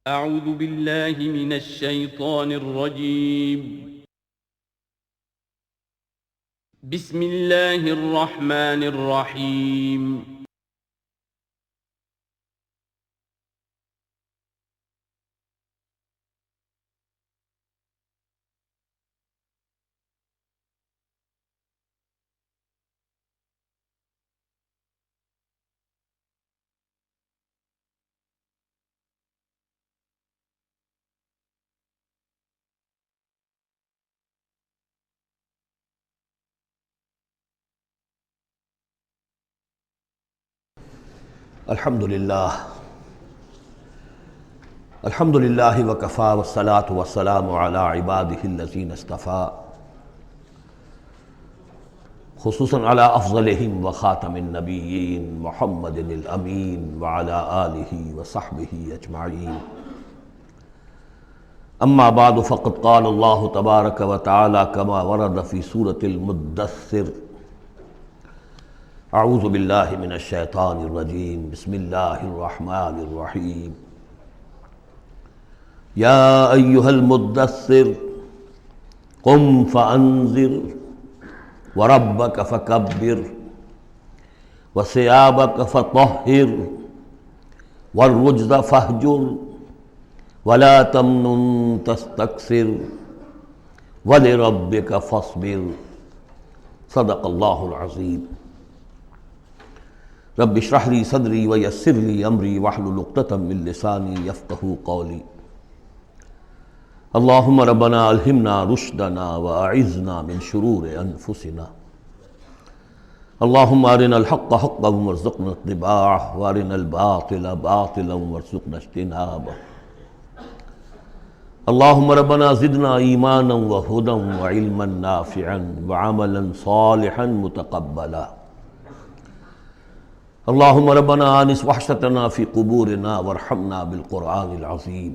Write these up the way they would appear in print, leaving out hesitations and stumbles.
اعوذ باللہ من الشیطان الرجیم بسم اللہ الرحمن الرحیم الحمد للہ وکفیٰ والصلاة والسلام علی عبادہ الذین اصطفیٰ خصوصاً علی افضلہم وخاتم النبیین محمد الامین وعلی آلہ وصحبہ اجمعین اما بعد فقد قال اللہ تبارک وتعالی کما ورد فی سورة المدثر اعوذ باللہ من الشیطان الرجیم بسم اللہ الرحمن الرحیم یا ایہا المدثر قم فانذر وربک فکبر وثیابک فطہر والرجز فاہجر ولا تمنن تستکثر ولربک فاصبر صدق اللہ العظیم رب اشرح لی صدری ویسر لی امری واحلل عقدۃ من لسانی یفقہوا قولی اللہم ربنا الہمنا رشدنا واعذنا من شرور انفسنا اللہم ارنا الحق حقا وارزقنا اتباعہ وارنا الباطل باطلا وارزقنا اجتنابہ اللہم ربنا زدنا ایمانا وہدا وعلما نافعا وعملا صالحا متقبلا اللہم ربنا آنس وحشتنا فی قبورنا وارحمنا بالقرآن العظیم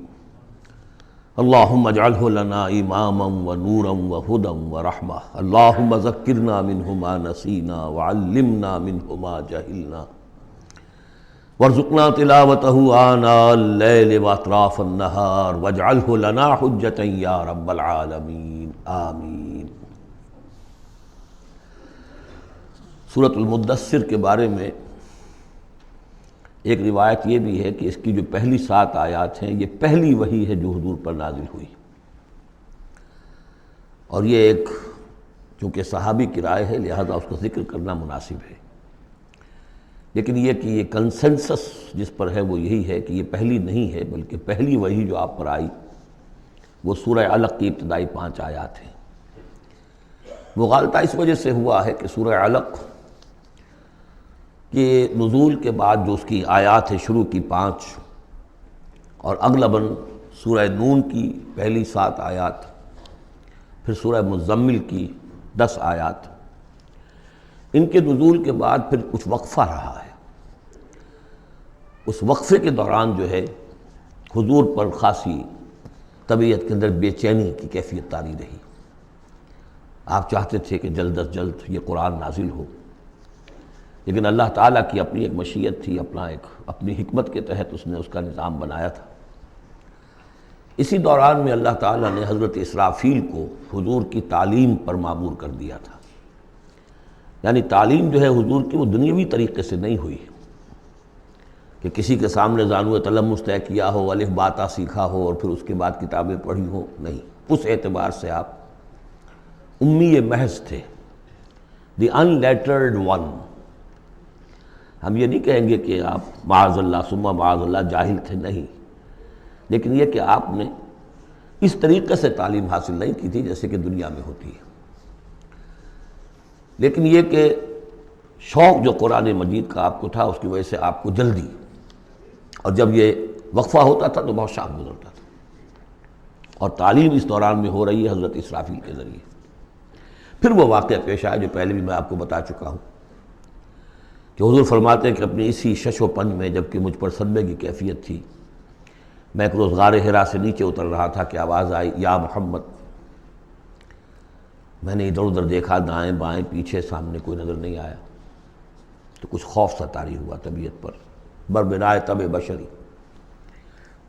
اللہم اجعلہ لنا اماما ونورا وہدا ورحمہ اللہم ذکرنا منہ ما نسینا وعلمنا منہ ما جہلنا وارزقنا تلاوتہ آناء اللیل واطراف النہار واجعلہ لنا حجتا یا رب العالمین آمین۔ سورۃ المدثر کے بارے میں ایک روایت یہ بھی ہے کہ اس کی جو پہلی 7 آیات ہیں یہ پہلی وحی ہے جو حضور پر نازل ہوئی، اور یہ ایک چونکہ صحابی کی رائے ہے لہذا اس کو ذکر کرنا مناسب ہے، لیکن یہ کہ یہ کنسنسس جس پر ہے وہ یہی ہے کہ یہ پہلی نہیں ہے بلکہ پہلی وحی جو آپ پر آئی وہ سورہ علق کی ابتدائی 5 آیات ہیں۔ مغالطہ اس وجہ سے ہوا ہے کہ سورہ علق کہ نزول کے بعد جو اس کی آیات ہے شروع کی 5 اور اغلباً سورہ نون کی پہلی 7 آیات، پھر سورہ مزمل کی 10 آیات، ان کے نزول کے بعد پھر کچھ وقفہ رہا ہے۔ اس وقفے کے دوران جو ہے حضور پر خاصی طبیعت کے اندر بے چینی کی کیفیت طاری رہی، آپ چاہتے تھے کہ جلد از جلد یہ قرآن نازل ہو، لیکن اللہ تعالیٰ کی اپنی ایک مشیت تھی، اپنی حکمت کے تحت اس نے اس کا نظام بنایا تھا۔ اسی دوران میں اللہ تعالیٰ نے حضرت اسرافیل کو حضور کی تعلیم پر مامور کر دیا تھا، یعنی تعلیم جو ہے حضور کی وہ دنیاوی طریقے سے نہیں ہوئی کہ کسی کے سامنے زانو تلمس طے کیا ہو، الف باتا سیکھا ہو اور پھر اس کے بعد کتابیں پڑھی ہو، نہیں، اس اعتبار سے آپ امی محض تھے، دی ان لیٹرڈ ون۔ ہم یہ نہیں کہیں گے کہ آپ معاذ اللہ ثم معاذ اللہ جاہل تھے، نہیں، لیکن یہ کہ آپ نے اس طریقے سے تعلیم حاصل نہیں کی تھی جیسے کہ دنیا میں ہوتی ہے، لیکن یہ کہ شوق جو قرآن مجید کا آپ کو تھا اس کی وجہ سے آپ کو جلدی، اور جب یہ وقفہ ہوتا تھا تو بہت شام گزرتا تھا، اور تعلیم اس دوران میں ہو رہی ہے حضرت اسرافیل کے ذریعے۔ پھر وہ واقعہ پیش آیا جو پہلے بھی میں آپ کو بتا چکا ہوں کہ حضور فرماتے ہیں کہ اپنی اسی شش و پنج میں جب کہ مجھ پر صدمے کی کیفیت تھی، میں ایک روز غار حرا سے نیچے اتر رہا تھا کہ آواز آئی یا محمد۔ میں نے ادھر ادھر دیکھا، دائیں بائیں پیچھے، سامنے کوئی نظر نہیں آیا، تو کچھ خوف سا طاری ہوا طبیعت پر، بربنائے طبع بشری۔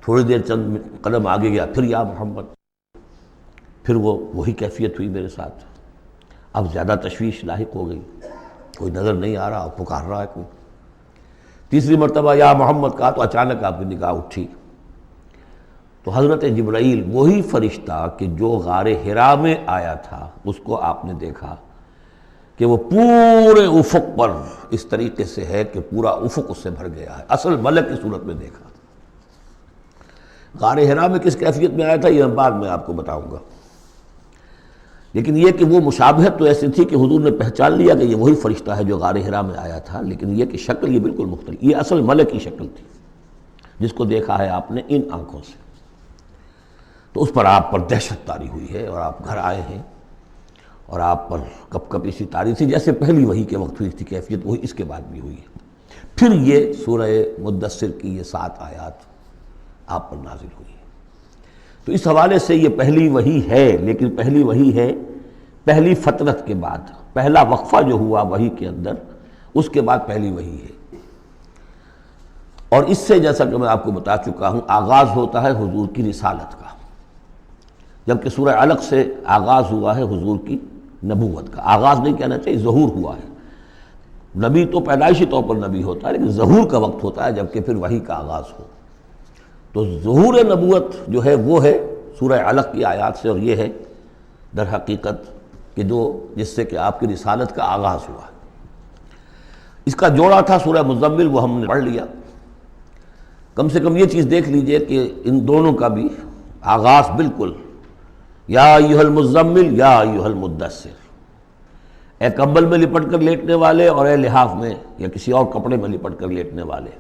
تھوڑی دیر چند قدم آگے گیا، پھر یا محمد، پھر وہی کیفیت ہوئی میرے ساتھ۔ اب زیادہ تشویش لاحق ہو گئی، کوئی نظر نہیں آ رہا، پکار رہا ہے کوئی۔ تیسری مرتبہ یا محمد کہا تو اچانک آپ کی نگاہ اٹھی تو حضرت جبرائیل، وہی فرشتہ کہ جو غار حرا میں آیا تھا، اس کو آپ نے دیکھا کہ وہ پورے افق پر اس طریقے سے ہے کہ پورا افق اس سے بھر گیا ہے، اصل ملک کی صورت میں دیکھا۔ غار حرا میں کس کیفیت میں آیا تھا یہ بعد میں آپ کو بتاؤں گا، لیکن یہ کہ وہ مشابہت تو ایسی تھی کہ حضور نے پہچان لیا کہ یہ وہی فرشتہ ہے جو غار حرا میں آیا تھا، لیکن یہ کہ شکل یہ بالکل مختلف، یہ اصل ملک کی شکل تھی جس کو دیکھا ہے آپ نے ان آنکھوں سے۔ تو اس پر آپ پر دہشت طاری ہوئی ہے اور آپ گھر آئے ہیں، اور آپ پر کپ کپ اسی طاری تھی جیسے پہلی وحی کے وقت ہوئی تھی کیفیت، وہی اس کے بعد بھی ہوئی ہے۔ پھر یہ سورہ مدثر کی یہ 7 آیات آپ پر نازل ہوئی ہے۔ تو اس حوالے سے یہ پہلی وحی ہے، لیکن پہلی وحی ہے پہلی فترت کے بعد، پہلا وقفہ جو ہوا وحی کے اندر، اس کے بعد پہلی وحی ہے۔ اور اس سے جیسا کہ میں آپ کو بتا چکا ہوں آغاز ہوتا ہے حضور کی رسالت کا، جبکہ سورہ علق سے آغاز ہوا ہے حضور کی نبوت کا۔ آغاز نہیں کہنا چاہیے، ظہور ہوا ہے۔ نبی تو پیدائشی طور پر نبی ہوتا ہے، لیکن ظہور کا وقت ہوتا ہے جبکہ پھر وحی کا آغاز ہو۔ تو ظہور نبوت جو ہے وہ ہے سورہ علق کی آیات سے، اور یہ ہے در حقیقت کہ جس سے کہ آپ کی رسالت کا آغاز ہوا ہے۔ اس کا جوڑا تھا سورہ مزمل، وہ ہم نے پڑھ لیا۔ کم سے کم یہ چیز دیکھ لیجئے کہ ان دونوں کا بھی آغاز بالکل یا ایھا المزمل یا ایھا المدثر، اے کمبل میں لپٹ کر لیٹنے والے اور اے لحاف میں یا کسی اور کپڑے میں لپٹ کر لیٹنے والے،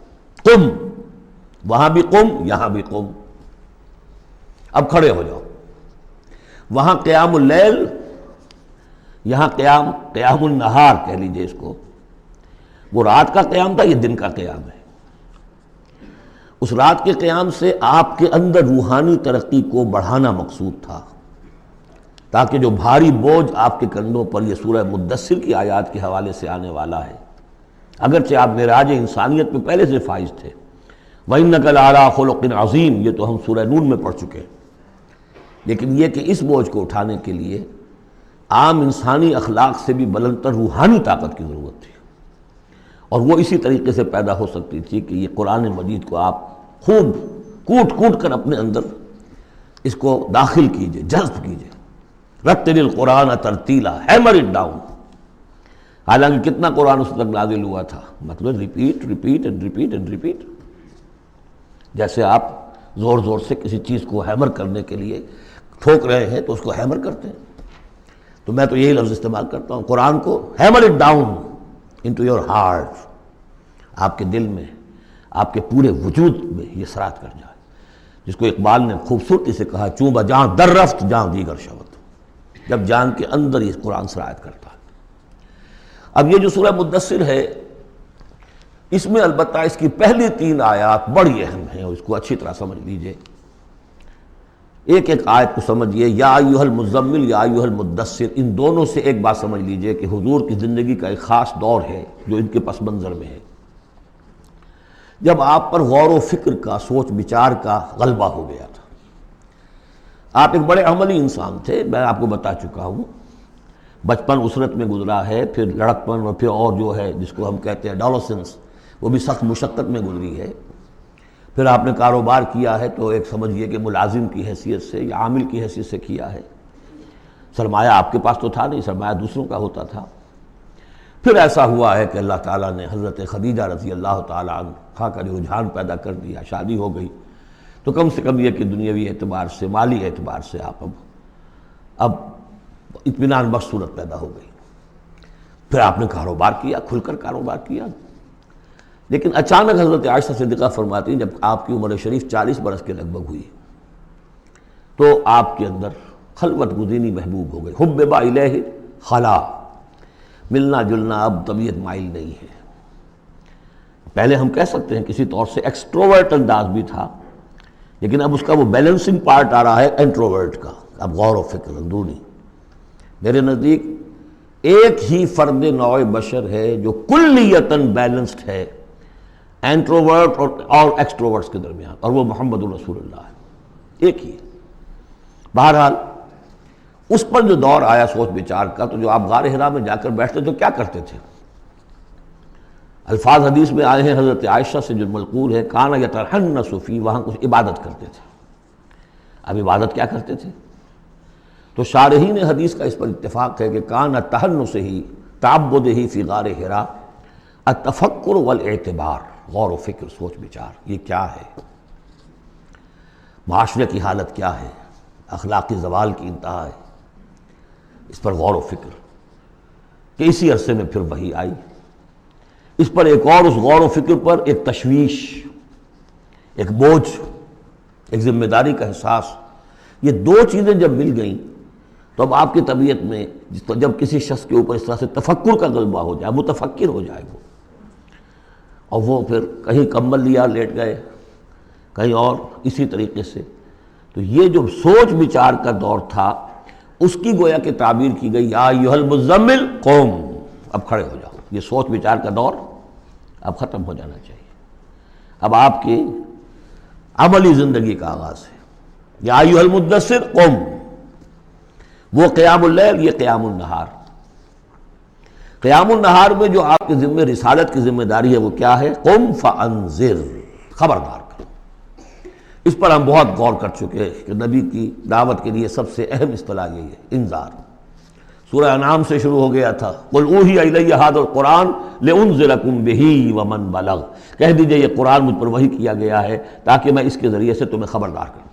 قم، وہاں بھی قم، یہاں بھی قم، اب کھڑے ہو جاؤ۔ وہاں قیام اللیل، یہاں قیام النہار کہہ لیجئے اس کو، وہ رات کا قیام تھا، یہ دن کا قیام ہے۔ اس رات کے قیام سے آپ کے اندر روحانی ترقی کو بڑھانا مقصود تھا، تاکہ جو بھاری بوجھ آپ کے کندھوں پر یہ سورہ مدثر کی آیات کے حوالے سے آنے والا ہے، اگرچہ آپ معراج انسانیت میں پہلے سے فائز تھے، وَإِنَّكَ لَعَلَىٰ خُلُقٍ عَظِيمٍ، یہ تو ہم سورہ نون میں پڑھ چکے ہیں، لیکن یہ کہ اس بوجھ کو اٹھانے کے لیے عام انسانی اخلاق سے بھی بلندتر روحانی طاقت کی ضرورت تھی، اور وہ اسی طریقے سے پیدا ہو سکتی تھی کہ یہ قرآن مجید کو آپ خوب کوٹ کوٹ کر اپنے اندر اس کو داخل کیجئے، جذب کیجئے۔ رتل القرآن ترتیلا، ہیمر اٹ ڈاؤن۔ حالانکہ کتنا قرآن اس تک نازل ہوا تھا، مطلب repeat repeat and repeat and repeat, جیسے آپ زور زور سے کسی چیز کو ہیمر کرنے کے لیے ٹھوک رہے ہیں تو اس کو ہیمر کرتے ہیں۔ تو میں تو یہی لفظ استعمال کرتا ہوں، قرآن کو hammer it down into your heart, آپ کے دل میں، آپ کے پورے وجود میں یہ سرات کر جائے، جس کو اقبال نے خوبصورتی سے کہا، چونبہ جہاں در رفت جہاں دیگر شود، جب جان کے اندر یہ قرآن سرایت کرتا ہے۔ اب یہ جو سورہ مدثر ہے، اس میں البتہ اس کی پہلی 3 آیات بڑی اہم ہیں، اور اس کو اچھی طرح سمجھ لیجئے، ایک ایک آیت کو سمجھیے۔ یا ایھا المزمل یا ایھا المدثر، ان دونوں سے ایک بات سمجھ لیجئے کہ حضور کی زندگی کا ایک خاص دور ہے جو ان کے پس منظر میں ہے، جب آپ پر غور و فکر کا، سوچ بچار کا غلبہ ہو گیا تھا۔ آپ ایک بڑے عملی انسان تھے، میں آپ کو بتا چکا ہوں، بچپن اسرت میں گزرا ہے، پھر لڑکپن، اور پھر اور جو ہے جس کو ہم کہتے ہیں ڈالوسنس، وہ بھی سخت مشقت میں گزری ہے۔ پھر آپ نے کاروبار کیا ہے تو ایک سمجھیے کہ ملازم کی حیثیت سے یا عامل کی حیثیت سے کیا ہے، سرمایہ آپ کے پاس تو تھا نہیں، سرمایہ دوسروں کا ہوتا تھا۔ پھر ایسا ہوا ہے کہ اللہ تعالیٰ نے حضرت خدیجہ رضی اللہ تعالیٰ عنہا کا جو رجحان پیدا کر دیا، شادی ہو گئی، تو کم سے کم یہ کہ دنیاوی اعتبار سے، مالی اعتبار سے آپ اب اطمینان بخش صورت پیدا ہو گئی۔ پھر آپ نے کاروبار کیا، کھل کر کاروبار کیا، لیکن اچانک حضرت عائشہ صدیقہ فرماتی ہیں جب آپ کی عمر شریف 40 برس کے لگ بھگ ہوئی تو آپ کے اندر خلوت گزینی محبوب ہو گئی، حبب الیہ خلا، ملنا جلنا اب طبیعت مائل نہیں ہے۔ پہلے ہم کہہ سکتے ہیں کسی طور سے ایکسٹروورٹ انداز بھی تھا، لیکن اب اس کا وہ بیلنسنگ پارٹ آ رہا ہے انٹروورٹ کا، اب غور و فکر اندرونی۔ میرے نزدیک ایک ہی فرد نوع بشر ہے جو کلیتاً بیلنسڈ ہے، انٹروورٹ اور ایکسٹروورٹس کے درمیان، اور وہ محمد الرسول اللہ ہے، ایک ہی ہے۔ بہرحال اس پر جو دور آیا سوچ بچار کا، تو جو آپ غار حرا میں جا کر بیٹھتے تو کیا کرتے تھے؟ الفاظ حدیث میں آئے ہیں، حضرت عائشہ سے جو منقول ہے، کانا یتحنس فی، وہاں کچھ عبادت کرتے تھے۔ اب عبادت کیا کرتے تھے؟ تو شارحین حدیث کا اس پر اتفاق ہے کہ کانا تحنس ہی تعبد ہی فی غار حرا التفکر والاعتبار، غور و فکر، سوچ بچار، یہ کیا ہے، معاشرے کی حالت کیا ہے، اخلاقی زوال کی انتہا ہے، اس پر غور و فکر۔ کہ اسی عرصے میں پھر وحی آئی، اس پر ایک اور، اس غور و فکر پر ایک تشویش، ایک بوجھ، ایک ذمہ داری کا احساس، یہ دو چیزیں جب مل گئیں تو اب آپ کی طبیعت میں جب کسی شخص کے اوپر اس طرح سے تفکر کا غلبہ ہو جائے، متفکر ہو جائے وہ، اور وہ پھر کہیں کمبل لیا لیٹ گئے، کہیں اور اسی طریقے سے، تو یہ جو سوچ بچار کا دور تھا اس کی گویا کہ تعبیر کی گئی، یا ایھا المزمل قوم، اب کھڑے ہو جاؤ۔ یہ سوچ بچار کا دور اب ختم ہو جانا چاہیے، اب آپ کی عملی زندگی کا آغاز ہے۔ یا ایھا المدثر قم، وہ قیام اللیل، یہ قیام النہار۔ قیام النہار میں جو آپ کے ذمہ رسالت کی ذمہ داری ہے وہ کیا ہے؟ قم فانذر، خبردار کرو۔ اس پر ہم بہت غور کر چکے ہیں کہ نبی کی دعوت کے لیے سب سے اہم اصطلاح یہی ہے، انذار۔ سورہ انعام سے شروع ہو گیا تھا، قل اوحی الی ھذا القرآن لانذرکم بہ ومن بلغ، کہہ دیجئے یہ قرآن مجھ پر وحی کیا گیا ہے تاکہ میں اس کے ذریعے سے تمہیں خبردار کروں۔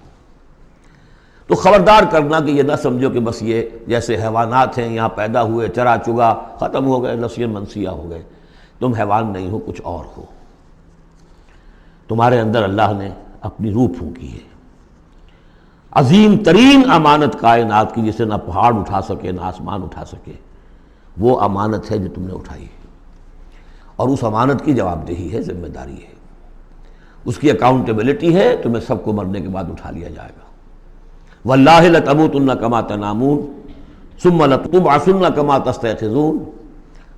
تو خبردار کرنا کہ یہ نہ سمجھو کہ بس یہ جیسے حیوانات ہیں، یہاں پیدا ہوئے، چرا چگا، ختم ہو گئے، نسیاں منسیاں ہو گئے، تم حیوان نہیں ہو، کچھ اور ہو، تمہارے اندر اللہ نے اپنی روح پھونکی ہے، عظیم ترین امانت کائنات کی، جسے نہ پہاڑ اٹھا سکے نہ آسمان اٹھا سکے، وہ امانت ہے جو تم نے اٹھائی ہے، اور اس امانت کی جواب دہی ہے، ذمہ داری ہے، اس کی اکاؤنٹیبلٹی ہے، تمہیں سب کو مرنے کے بعد اٹھا لیا جائے گا۔ وَاللَّهِ لَتَمُوتُنَّ كَمَا تَنَامُونَ ثُمَّ لَتُبْعَثُنَّ كَمَا تَسْتَيْقِظُونَ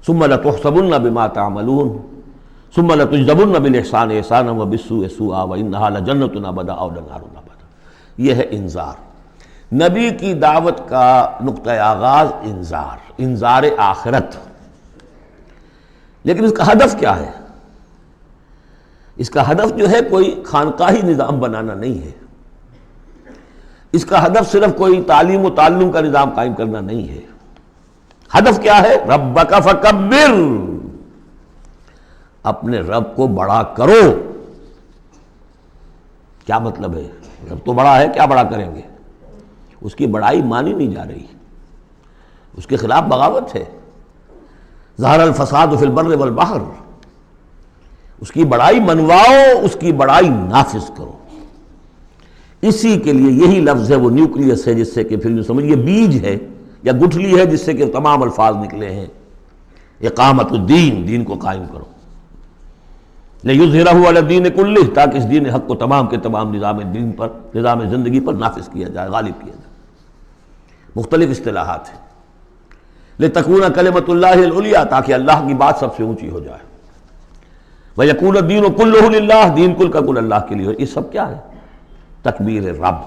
ثُمَّ لَتُحْسَبُنَّ بِمَا تَعْمَلُونَ ثُمَّ لَتُجْزَوْنَ بِالْإِحْسَانِ إِحْسَانًا وَبِالسُّوءِ سُوءًا وَإِنَّهَا لَجَنَّةٌ أَبَدًا أَوْ لَنَارٌ أَبَدًا۔ یہ ہے انذار، نبی کی دعوت کا نقطۂ آغاز انذار آخرت۔ لیکن اس کا ہدف کیا ہے؟ اس کا ہدف جو ہے کوئی خانقاہی نظام بنانا نہیں ہے، اس کا ہدف صرف کوئی تعلیم و تعلم کا نظام قائم کرنا نہیں ہے، ہدف کیا ہے؟ ربک فکبر، اپنے رب کو بڑا کرو۔ کیا مطلب ہے؟ رب تو بڑا ہے، کیا بڑا کریں گے؟ اس کی بڑائی مانی نہیں جا رہی، اس کے خلاف بغاوت ہے۔ ظہر الفساد فی البر والبحر، اس کی بڑائی منواؤ، اس کی بڑائی نافذ کرو۔ اسی کے لیے یہی لفظ ہے، وہ نیوکلیس ہے، جس سے کہ پھر یوں سمجھیے بیج ہے یا گٹھلی ہے، جس سے کہ تمام الفاظ نکلے ہیں۔ اقامت الدین، دین کو قائم کرو، لِیُظْہِرَہُ عَلَى الدِّینِ کُلِّہ، تاکہ اس دین حق کو تمام کے تمام نظام دین پر، نظام زندگی پر نافذ کیا جائے، غالب کیا جائے۔ مختلف اصطلاحات ہیں۔ لِتَکُونَ کلمۃ اللہ العلیٰ، تاکہ اللہ کی بات سب سے اونچی ہو جائے۔ وَیَکُونَ الدِّینُ کُلُّہُ لِلہ، دین کل کا کل اللہ کے لیے۔ یہ سب کیا ہے؟ تکبیر رب،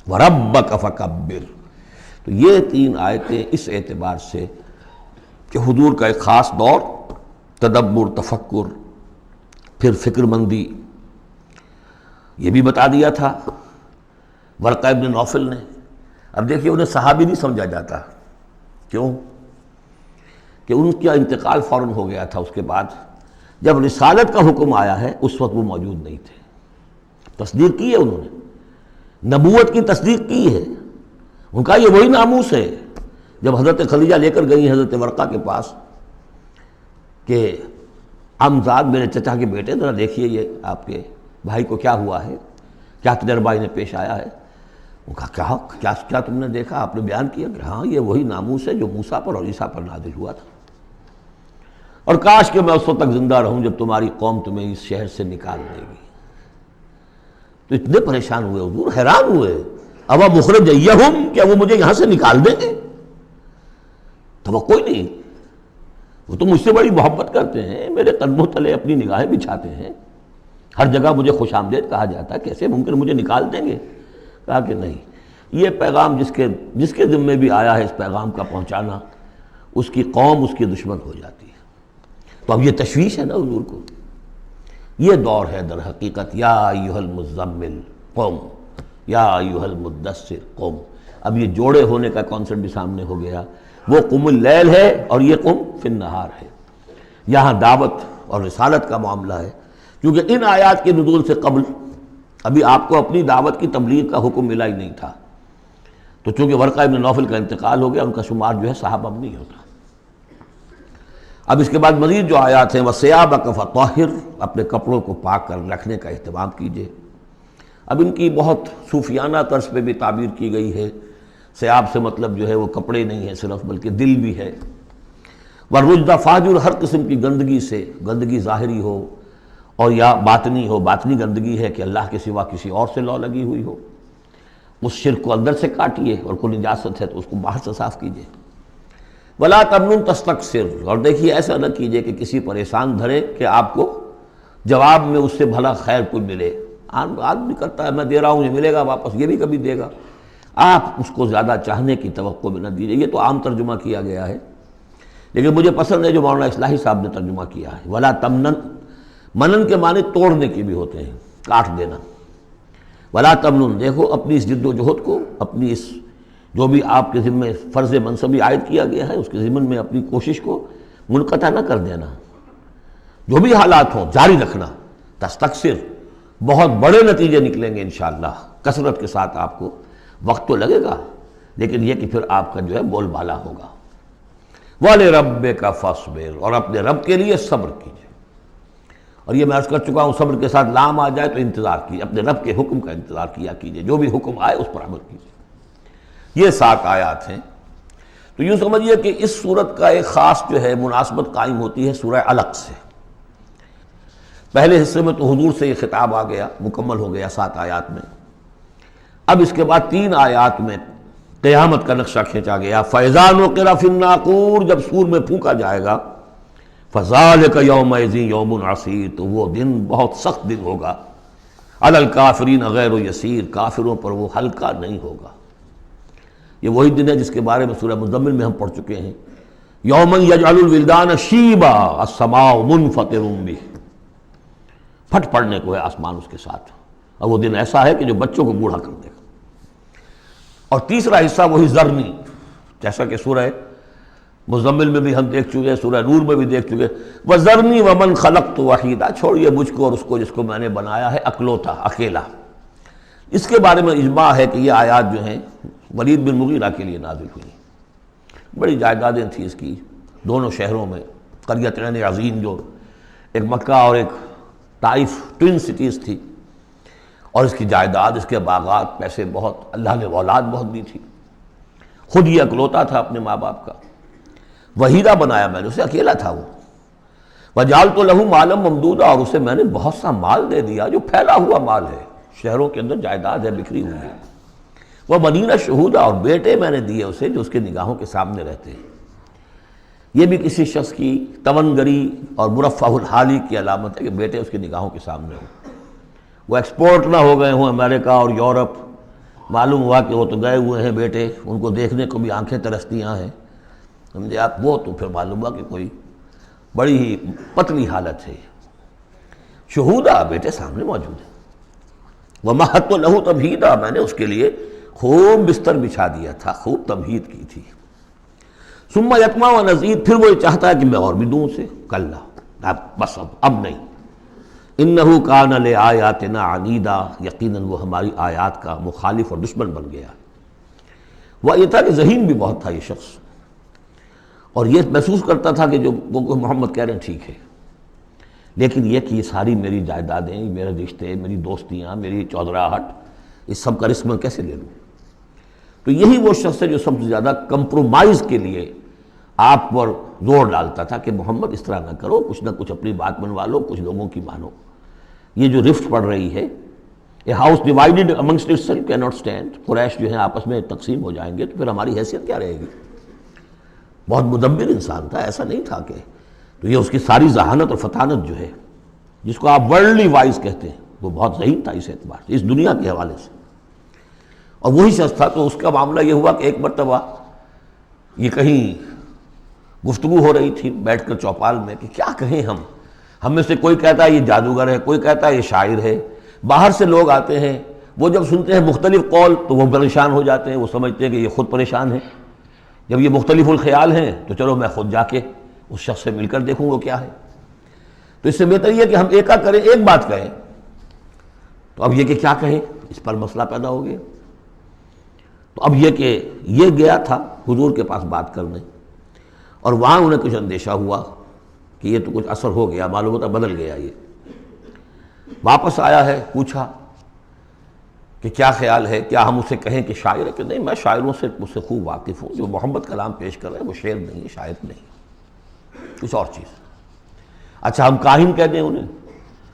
وَرَبَّکَ فَکَبِّر۔ تو یہ تین آیتیں اس اعتبار سے کہ حضور کا ایک خاص دور، تدبر، تفکر، پھر فکر مندی، یہ بھی بتا دیا تھا ورقہ ابن نوفل نے۔ اب دیکھیے انہیں صحابی نہیں سمجھا جاتا، کیوں؟ کہ ان کا انتقال فوراً ہو گیا تھا، اس کے بعد جب رسالت کا حکم آیا ہے اس وقت وہ موجود نہیں تھے۔ تصدیق کی ہے انہوں نے، نبوت کی تصدیق کی ہے، ان کا یہ وہی ناموس ہے۔ جب حضرت خدیجہ لے کر گئی حضرت ورقہ کے پاس کہ عمزاد میرے چچا کے بیٹے، ذرا دیکھیے یہ آپ کے بھائی کو کیا ہوا ہے، کیا تجربہ انہیں پیش آیا ہے، وہ کہا کیا تم نے دیکھا؟ آپ نے بیان کیا کہ ہاں یہ وہی ناموس ہے جو موسیٰ پر اور عیسیٰ پر نازل ہوا تھا، اور کاش کہ میں اس وقت تک زندہ رہوں جب تمہاری قوم تمہیں اس شہر سے نکال دے گی۔ تو اتنے پریشان ہوئے حضور، حیران ہوئے، اب مخرجیہم، کیا وہ مجھے یہاں سے نکال دیں گے؟ توقع ہی نہیں۔ وہ تو مجھ سے بڑی محبت کرتے ہیں، میرے قدموں تلے اپنی نگاہیں بچھاتے ہیں، ہر جگہ مجھے خوش آمدید کہا جاتا ہے، کیسے ممکن مجھے نکال دیں گے؟ کہا کہ نہیں، یہ پیغام جس کے ذمے بھی آیا ہے اس پیغام کا پہنچانا، اس کی قوم اس کی دشمن ہو جاتی ہے۔ تو اب یہ تشویش ہے نا حضور کو۔ یہ دور ہے در حقیقت یا ایھا المزمل قم، یا ایھا المدثر قم۔ اب یہ جوڑے ہونے کا کانسیپٹ بھی سامنے ہو گیا، وہ قم اللیل ہے اور یہ قم فی النہار ہے۔ یہاں دعوت اور رسالت کا معاملہ ہے، کیونکہ ان آیات کے نزول سے قبل ابھی آپ کو اپنی دعوت کی تبلیغ کا حکم ملا ہی نہیں تھا، تو چونکہ ورقہ ابن نوفل کا انتقال ہو گیا، ان کا شمار جو ہے صحابہ میں نہیں ہوتا۔ اب اس کے بعد مزید جو آیات ہیں، وَثِيَابَكَ فَطَهِّرْ، اپنے کپڑوں کو پاک کر رکھنے کا اہتمام کیجیے۔ اب ان کی بہت صوفیانہ طرز پہ بھی تعبیر کی گئی ہے۔ ثیاب سے مطلب جو ہے وہ کپڑے نہیں ہے صرف، بلکہ دل بھی ہے۔ وَالرُّجْزَ فَاجُر، ہر قسم کی گندگی سے، گندگی ظاہری ہو اور یا باطنی ہو۔ باطنی گندگی ہے کہ اللہ کے سوا کسی اور سے لو لگی ہوئی ہو، اس شرک کو اندر سے کاٹیے، اور کوئی نجاست ہے تو اس کو باہر سے صاف کیجیے۔ وَلَا تَمْنُنْ تَسْتَكْثِرْ، اور دیکھیے ایسا نہ کیجیے کہ کسی پر احسان دھرے کہ آپ کو جواب میں اس سے بھلا خیر کوئی ملے۔ آدمی کرتا ہے میں دے رہا ہوں یہ ملے گا واپس، یہ بھی کبھی دے گا، آپ اس کو زیادہ چاہنے کی توقع میں نہ دیجیے۔ یہ تو عام ترجمہ کیا گیا ہے، لیکن مجھے پسند ہے جو مولانا اصلاحی صاحب نے ترجمہ کیا ہے، وَلَا تَمْنَنْ، منن کے معنی توڑنے کے بھی ہوتے ہیں، کاٹ دینا۔ وَلَا تَمْنُن، دیکھو اپنی اس جد و جہد کو، اپنی اس جو بھی آپ کے ذمہ فرض منصبی عائد کیا گیا ہے اس کے ضمن میں اپنی کوشش کو منقطع نہ کر دینا، جو بھی حالات ہوں جاری رکھنا۔ تستکثر، بہت بڑے نتیجے نکلیں گے انشاءاللہ، کثرت کے ساتھ آپ کو وقت تو لگے گا، لیکن یہ کہ پھر آپ کا جو ہے بول بالا ہوگا۔ وَلِرَبِّكَ فَاصْبِرْ، اور اپنے رب کے لیے صبر کیجیے۔ اور یہ میں عرض کر چکا ہوں، صبر کے ساتھ لام آ جائے تو انتظار کیجیے، اپنے رب کے حکم کا انتظار کیا کیجیے، جو بھی حکم آئے اس پر عمل کیجیے۔ یہ 7 آیات ہیں۔ تو یوں سمجھیے کہ اس سورت کا ایک خاص جو ہے مناسبت قائم ہوتی ہے سورہ علق سے۔ پہلے حصے میں تو حضور سے یہ خطاب آ گیا، مکمل ہو گیا 7 آیات میں۔ اب اس کے بعد 3 آیات میں قیامت کا نقشہ کھینچا گیا۔ فَإِذَا نُقِرَ فِي النَّاقُورِ، جب سور میں پھونکا جائے گا، فَذَلِكَ يَوْمَئِذٍ يَوْمٌ عَسِيرٌ، تو وہ دن بہت سخت دن ہوگا۔ عَلَى الْكَافِرِينَ غَيْرُ يَسِيرٌ، کافروں پر وہ ہلکا نہیں ہوگا۔ یہ وہی دن ہے جس کے بارے میں سورہ مزمل میں ہم پڑھ چکے ہیں، یومن یجعل الولدان شیبا السماء منفطر بہ، پھٹ پڑنے کو ہے آسمان اس کے ساتھ، اور وہ دن ایسا ہے کہ جو بچوں کو بوڑھا کر دے گا۔ اور تیسرا حصہ وہی ذرنی، جیسا کہ سورہ مزمل میں بھی ہم دیکھ چکے، سورہ نور میں بھی دیکھ چکے، وَذَرْنِي وَمَنْ خَلَقْتُ وَحِيدًا، چھوڑیے مجھ کو اور اس کو جس کو میں نے بنایا ہے اکلوتا، اکیلا۔ اس کے بارے میں اجماع ہے کہ یہ آیات جو ہیں ولید بن مغیرہ کے لیے نازل ہوئی۔ بڑی جائیدادیں تھیں اس کی، دونوں شہروں میں، قریتین عظیم جو ایک مکہ اور ایک طائف ٹوین سٹیز تھی، اور اس کی جائیداد، اس کے باغات، پیسے بہت، اللہ نے اولاد بہت دی تھی، خود یہ اکلوتا تھا اپنے ماں باپ کا، وحیدہ بنایا میں نے اسے، اکیلا تھا وہ۔ وَجَعَلْتُ لَهُ مَالًا مَمْدُودًا، اور اسے میں نے بہت سا مال دے دیا جو پھیلا ہوا مال ہے، شہروں کے اندر جائیداد ہے بکھری ہوئی ہے۔ وَبَنِينَ شُهُودًا، اور بیٹے میں نے دیے اسے جو اس کے نگاہوں کے سامنے رہتے ہیں۔ یہ بھی کسی شخص کی توانگری اور مرفہ الحالی کی علامت ہے کہ بیٹے اس کی نگاہوں کے سامنے ہوں، وہ ایکسپورٹ نہ ہو گئے ہوں امریکہ اور یورپ، معلوم ہوا کہ وہ تو گئے ہوئے ہیں بیٹے، ان کو دیکھنے کو بھی آنکھیں ترستی ہیں، سمجھے آپ، وہ تو پھر معلوم ہوا کہ کوئی بڑی ہی پتلی حالت ہے۔ شہودہ، بیٹے سامنے موجود ہیں۔ وَمَهَّدتُّ لَهُ تَمْهِيدًا، میں نے اس کے لیے خوب بستر بچھا دیا تھا، خوب تمہید کی تھی۔ ثُمَّ يَطْمَعُ أَنْ أَزِيدَ، پھر وہ چاہتا ہے کہ میں اور بھی دوں اسے، کلا، بس اب نہیں۔ إِنَّهُ كَانَ لِآيَاتِنَا عَنِيدًا، یقیناً وہ ہماری آیات کا مخالف اور دشمن بن گیا۔ وہ یہ تھا کہ ذہین بھی بہت تھا یہ شخص، اور یہ محسوس کرتا تھا کہ جو وہ محمد کہہ رہے ہیں ٹھیک ہے، لیکن یہ کہ یہ ساری میری جائیدادیں، میرے رشتے، میری دوستیاں، میری چودراہٹ، اس سب کا رسک میں کیسے لے لوں؟ تو یہی وہ شخص ہے جو سب سے زیادہ کمپرومائز کے لیے آپ پر زور ڈالتا تھا کہ محمد اس طرح نہ کرو، کچھ نہ کچھ اپنی بات منوا لو، کچھ لوگوں کی مانو۔ یہ جو رفٹ پڑ رہی ہے، a house divided amongst itself can not stand, Quraish جو ہیں آپس میں تقسیم ہو جائیں گے تو پھر ہماری حیثیت کیا رہے گی؟ بہت مدبر انسان تھا، ایسا نہیں تھا کہ تو یہ اس کی ساری ذہانت اور فطانت جو ہے، جس کو آپ ورلڈلی وائز کہتے ہیں، وہ بہت ذہین تھا اس اعتبار سے، اس دنیا کے حوالے سے۔ اور وہی شخص تھا، تو اس کا معاملہ یہ ہوا کہ ایک مرتبہ یہ کہیں گفتگو ہو رہی تھی بیٹھ کر چوپال میں کہ کیا کہیں ہم میں سے کوئی کہتا ہے یہ جادوگر ہے، کوئی کہتا ہے یہ شاعر ہے۔ باہر سے لوگ آتے ہیں، وہ جب سنتے ہیں مختلف قول تو وہ پریشان ہو جاتے ہیں، وہ سمجھتے ہیں کہ یہ خود پریشان ہے۔ جب یہ مختلف الخیال ہیں تو چلو میں خود جا کے اس شخص سے مل کر دیکھوں وہ کیا ہے۔ تو اس سے بہتر یہ کہ ہم ایکا کریں، ایک بات کہیں۔ تو اب یہ کہ کیا کہیں، اس پر مسئلہ پیدا ہو گیا۔ تو اب یہ کہ یہ گیا تھا حضور کے پاس بات کرنے، اور وہاں انہیں کچھ اندیشہ ہوا کہ یہ تو کچھ اثر ہو گیا، معلوم ہوتا بدل گیا۔ یہ واپس آیا ہے، پوچھا کہ کیا خیال ہے، کیا ہم اسے کہیں کہ شاعر ہے؟ کہ نہیں، میں شاعروں سے مجھ سے خوب واقف ہوں، جو محمد کلام پیش کر رہے ہیں وہ شعر نہیں ہے، شاعر نہیں، کچھ اور چیز۔ اچھا ہم کاہن کہہ دیں انہیں؟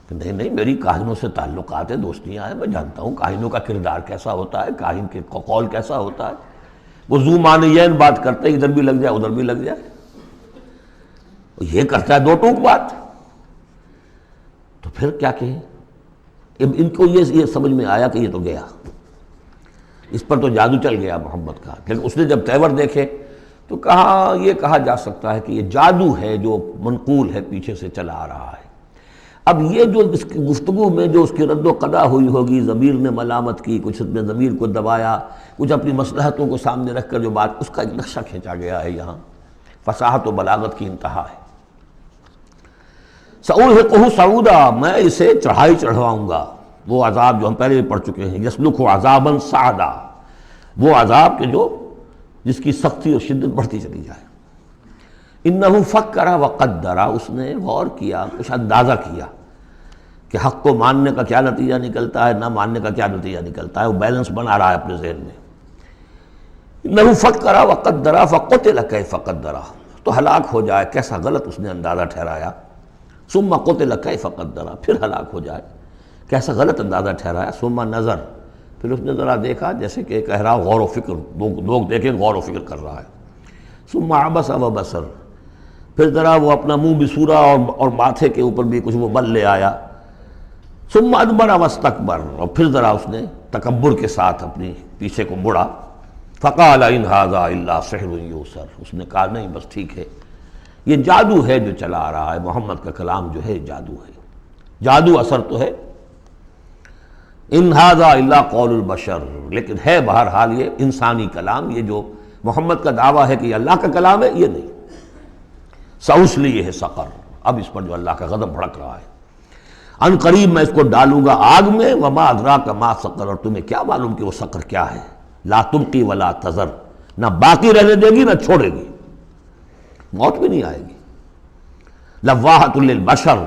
کہ نہیں میری کاہنوں سے تعلقات ہیں، دوستیاں ہیں، میں جانتا ہوں کاہنوں کا کردار کیسا ہوتا ہے، کاہن کے قول کیسا ہوتا ہے، وہ ذو معنیین بات کرتے ہیں، ادھر بھی لگ جائے ادھر بھی لگ جائے، یہ کرتا ہے دو ٹوک بات۔ تو پھر کیا کہیں؟ ان کو یہ سمجھ میں آیا کہ یہ تو گیا، اس پر تو جادو چل گیا محمد کا۔ لیکن اس نے جب تیور دیکھے تو کہا، یہ کہا جا سکتا ہے کہ یہ جادو ہے جو منقول ہے، پیچھے سے چلا آ رہا ہے۔ اب یہ جو اس کی گفتگو میں جو اس کی رد و قدا ہوئی ہوگی، ضمیر نے ملامت کی، کچھ نے ضمیر کو دبایا، کچھ اپنی مصلحتوں کو سامنے رکھ کر جو بات، اس کا ایک نقشہ کھینچا گیا ہے یہاں، فصاحت و بلاغت کی انتہا ہے۔ سأرهقه صعودا، میں اسے چڑھائی چڑھواؤں گا، وہ عذاب جو ہم پہلے بھی پڑھ چکے ہیں، یسلکہ عذابا صعدا، وہ عذاب کے جو جس کی سختی اور شدت بڑھتی چلی جائے۔ انہ فکر وقدر، اس نے غور کیا، کچھ اندازہ کیا کہ حق کو ماننے کا کیا نتیجہ نکلتا ہے، نہ ماننے کا کیا نتیجہ نکلتا ہے، وہ بیلنس بنا رہا ہے اپنے ذہن میں۔ انہ فکر وقدر فقتل کیف قدر، تو ہلاک ہو جائے، کیسا غلط اس نے اندازہ ٹھہرایا۔ ثم قتل کیف قدر، پھر ہلاک ہو جائے، کیسا غلط اندازہ ٹھہرایا۔ ثم نظر، پھر اس نے ذرا دیکھا، جیسے کہ کہہ رہا غور و فکر، لوگ دیکھیں غور و فکر کر رہا ہے۔ ثم عبس وبصر، پھر ذرا وہ اپنا منہ بسورا اور ماتھے کے اوپر بھی کچھ وہ بل لے آیا۔ ثم ادبر واستکبر، اور پھر ذرا اس نے تکبر کے ساتھ اپنی پیچھے کو مڑا۔ فقال ان ھذا الا سحر یؤثر، اس نے کہا نہیں بس ٹھیک ہے، یہ جادو ہے جو چلا آ رہا ہے، محمد کا کلام جو ہے جادو ہے، جادو اثر تو ہے۔ ان ھذا الا قول البشر، لیکن ہے بہرحال یہ انسانی کلام، یہ جو محمد کا دعویٰ ہے کہ یہ اللہ کا کلام ہے، یہ نہیں۔ سأصلیہ سقر، اب اس پر جو اللہ کا غضب بھڑک رہا ہے، ان قریب میں اس کو ڈالوں گا آگ میں، وما ادراک ما سقر، اور تمہیں کیا معلوم کہ وہ سقر کیا ہے، لا تبقی ولا تذر، نہ باقی رہنے دے گی نہ چھوڑے گی، موت بھی نہیں آئے گی۔ لواحۃ للبشر،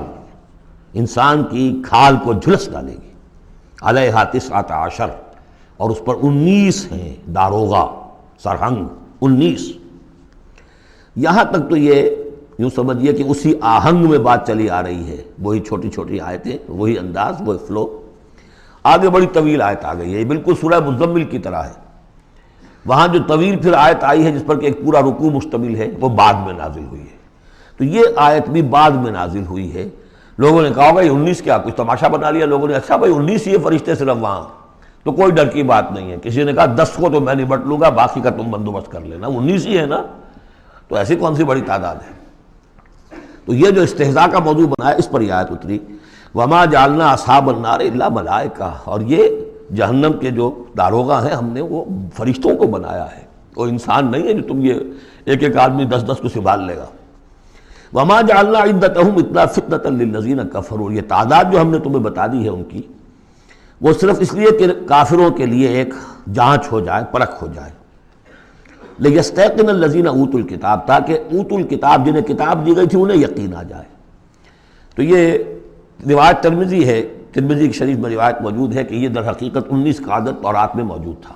انسان کی کھال کو جھلس ڈالے گی۔ علیہا 19، اور اس پر 19 ہیں داروغہ، سرہنگ 19۔ یہاں تک تو یہ یوں سمجھیے کہ اسی آہنگ میں بات چلی آ رہی ہے، وہی چھوٹی چھوٹی آیتیں، وہی انداز، وہی فلو۔ آگے بڑی طویل آیت آ گئی ہے، یہ بالکل سورہ مزمل کی طرح ہے۔ وہاں جو طویل پھر آیت آئی ہے جس پر کہ ایک پورا رکوع مشتمل ہے، وہ بعد میں نازل ہوئی ہے۔ تو یہ آیت بھی بعد میں نازل ہوئی ہے۔ لوگوں نے کہا ہوگا یہ 19 کیا، کچھ تماشا بنا لیا لوگوں نے، اچھا بھائی 19 یہ فرشتے صرف وہاں، تو کوئی ڈر کی بات نہیں ہے۔ کسی نے کہا 10 کو تو میں نبٹ لوں گا، باقی کا تم بندوبست کر لینا، 19 ہی ہے نا، تو ایسی کون سی بڑی تعداد ہے۔ تو یہ جو استہزاء کا موضوع بنا ہے، اس پر یہ آیت اتری، وما جعلنا اصحاب النار الا ملائکہ، اور یہ جہنم کے جو داروغہ ہیں ہم نے وہ فرشتوں کو بنایا ہے، وہ انسان نہیں ہے جو تم یہ ایک ایک آدمی 10 کو سنبھال لے گا۔ وما جعلنا عدتهم الا فتنة للذین کفروا، یہ تعداد جو ہم نے تمہیں بتا دی ہے ان کی، وہ صرف اس لیے کہ کافروں کے لیے ایک جانچ ہو جائے، پرکھ ہو جائے۔ لیستیقن الذین اوتوا الکتاب، تاکہ اوتوا الکتاب جنہیں کتاب دی گئی تھی انہیں یقین آ جائے۔ تو یہ روایت ترمذی ہے، ترمذی شریف میں روایت موجود ہے کہ یہ در حقیقت 19 کا عدد تورات میں موجود تھا،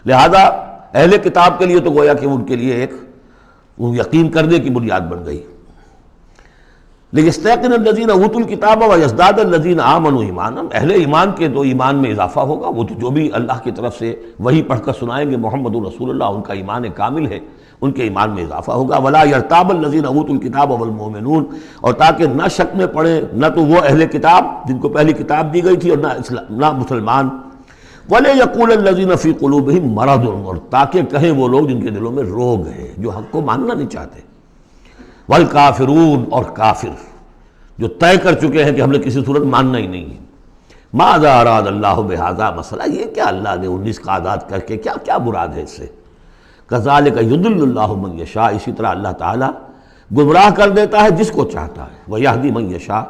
لہذا اہل کتاب کے لیے تو گویا کہ ان کے لیے ایک یقین کرنے کی بنیاد بن گئی۔ لیستيقن الذین اوتوا الکتاب ویزداد الذین آمنوا ایمانا، اہل ایمان کے تو ایمان میں اضافہ ہوگا، وہ تو جو بھی اللہ کی طرف سے وہی پڑھ کر سنائیں گے محمد رسول اللہ، ان کا ایمان کامل ہے، ان کے ایمان میں اضافہ ہوگا۔ ولا یرتاب الذین اوتوا الکتاب والمؤمنون، اور تاکہ نہ شک میں پڑے نہ تو وہ اہل کتاب جن کو پہلی کتاب دی گئی تھی اور نہ مسلمان، وَلَيَقُولَ الَّذِينَ فِي قُلُوبِهِم مَرَضٌ، اور تاکہ کہیں وہ لوگ جن کے دلوں میں روگ ہے، جو حق کو ماننا نہیں چاہتے، والکافرون، اور کافر جو طے کر چکے ہیں کہ ہم نے کسی صورت ماننا ہی نہیں ہے۔ ماذا اراد اللہ بہذا، مسئلہ یہ کیا اللہ نے 19 کا آزاد کر کے کیا مراد ہے اس سے؟ کذالک یضل اللہ من یشاء، اسی طرح اللہ تعالیٰ گمراہ کر دیتا ہے جس کو چاہتا ہے، ویہدی من یشاء،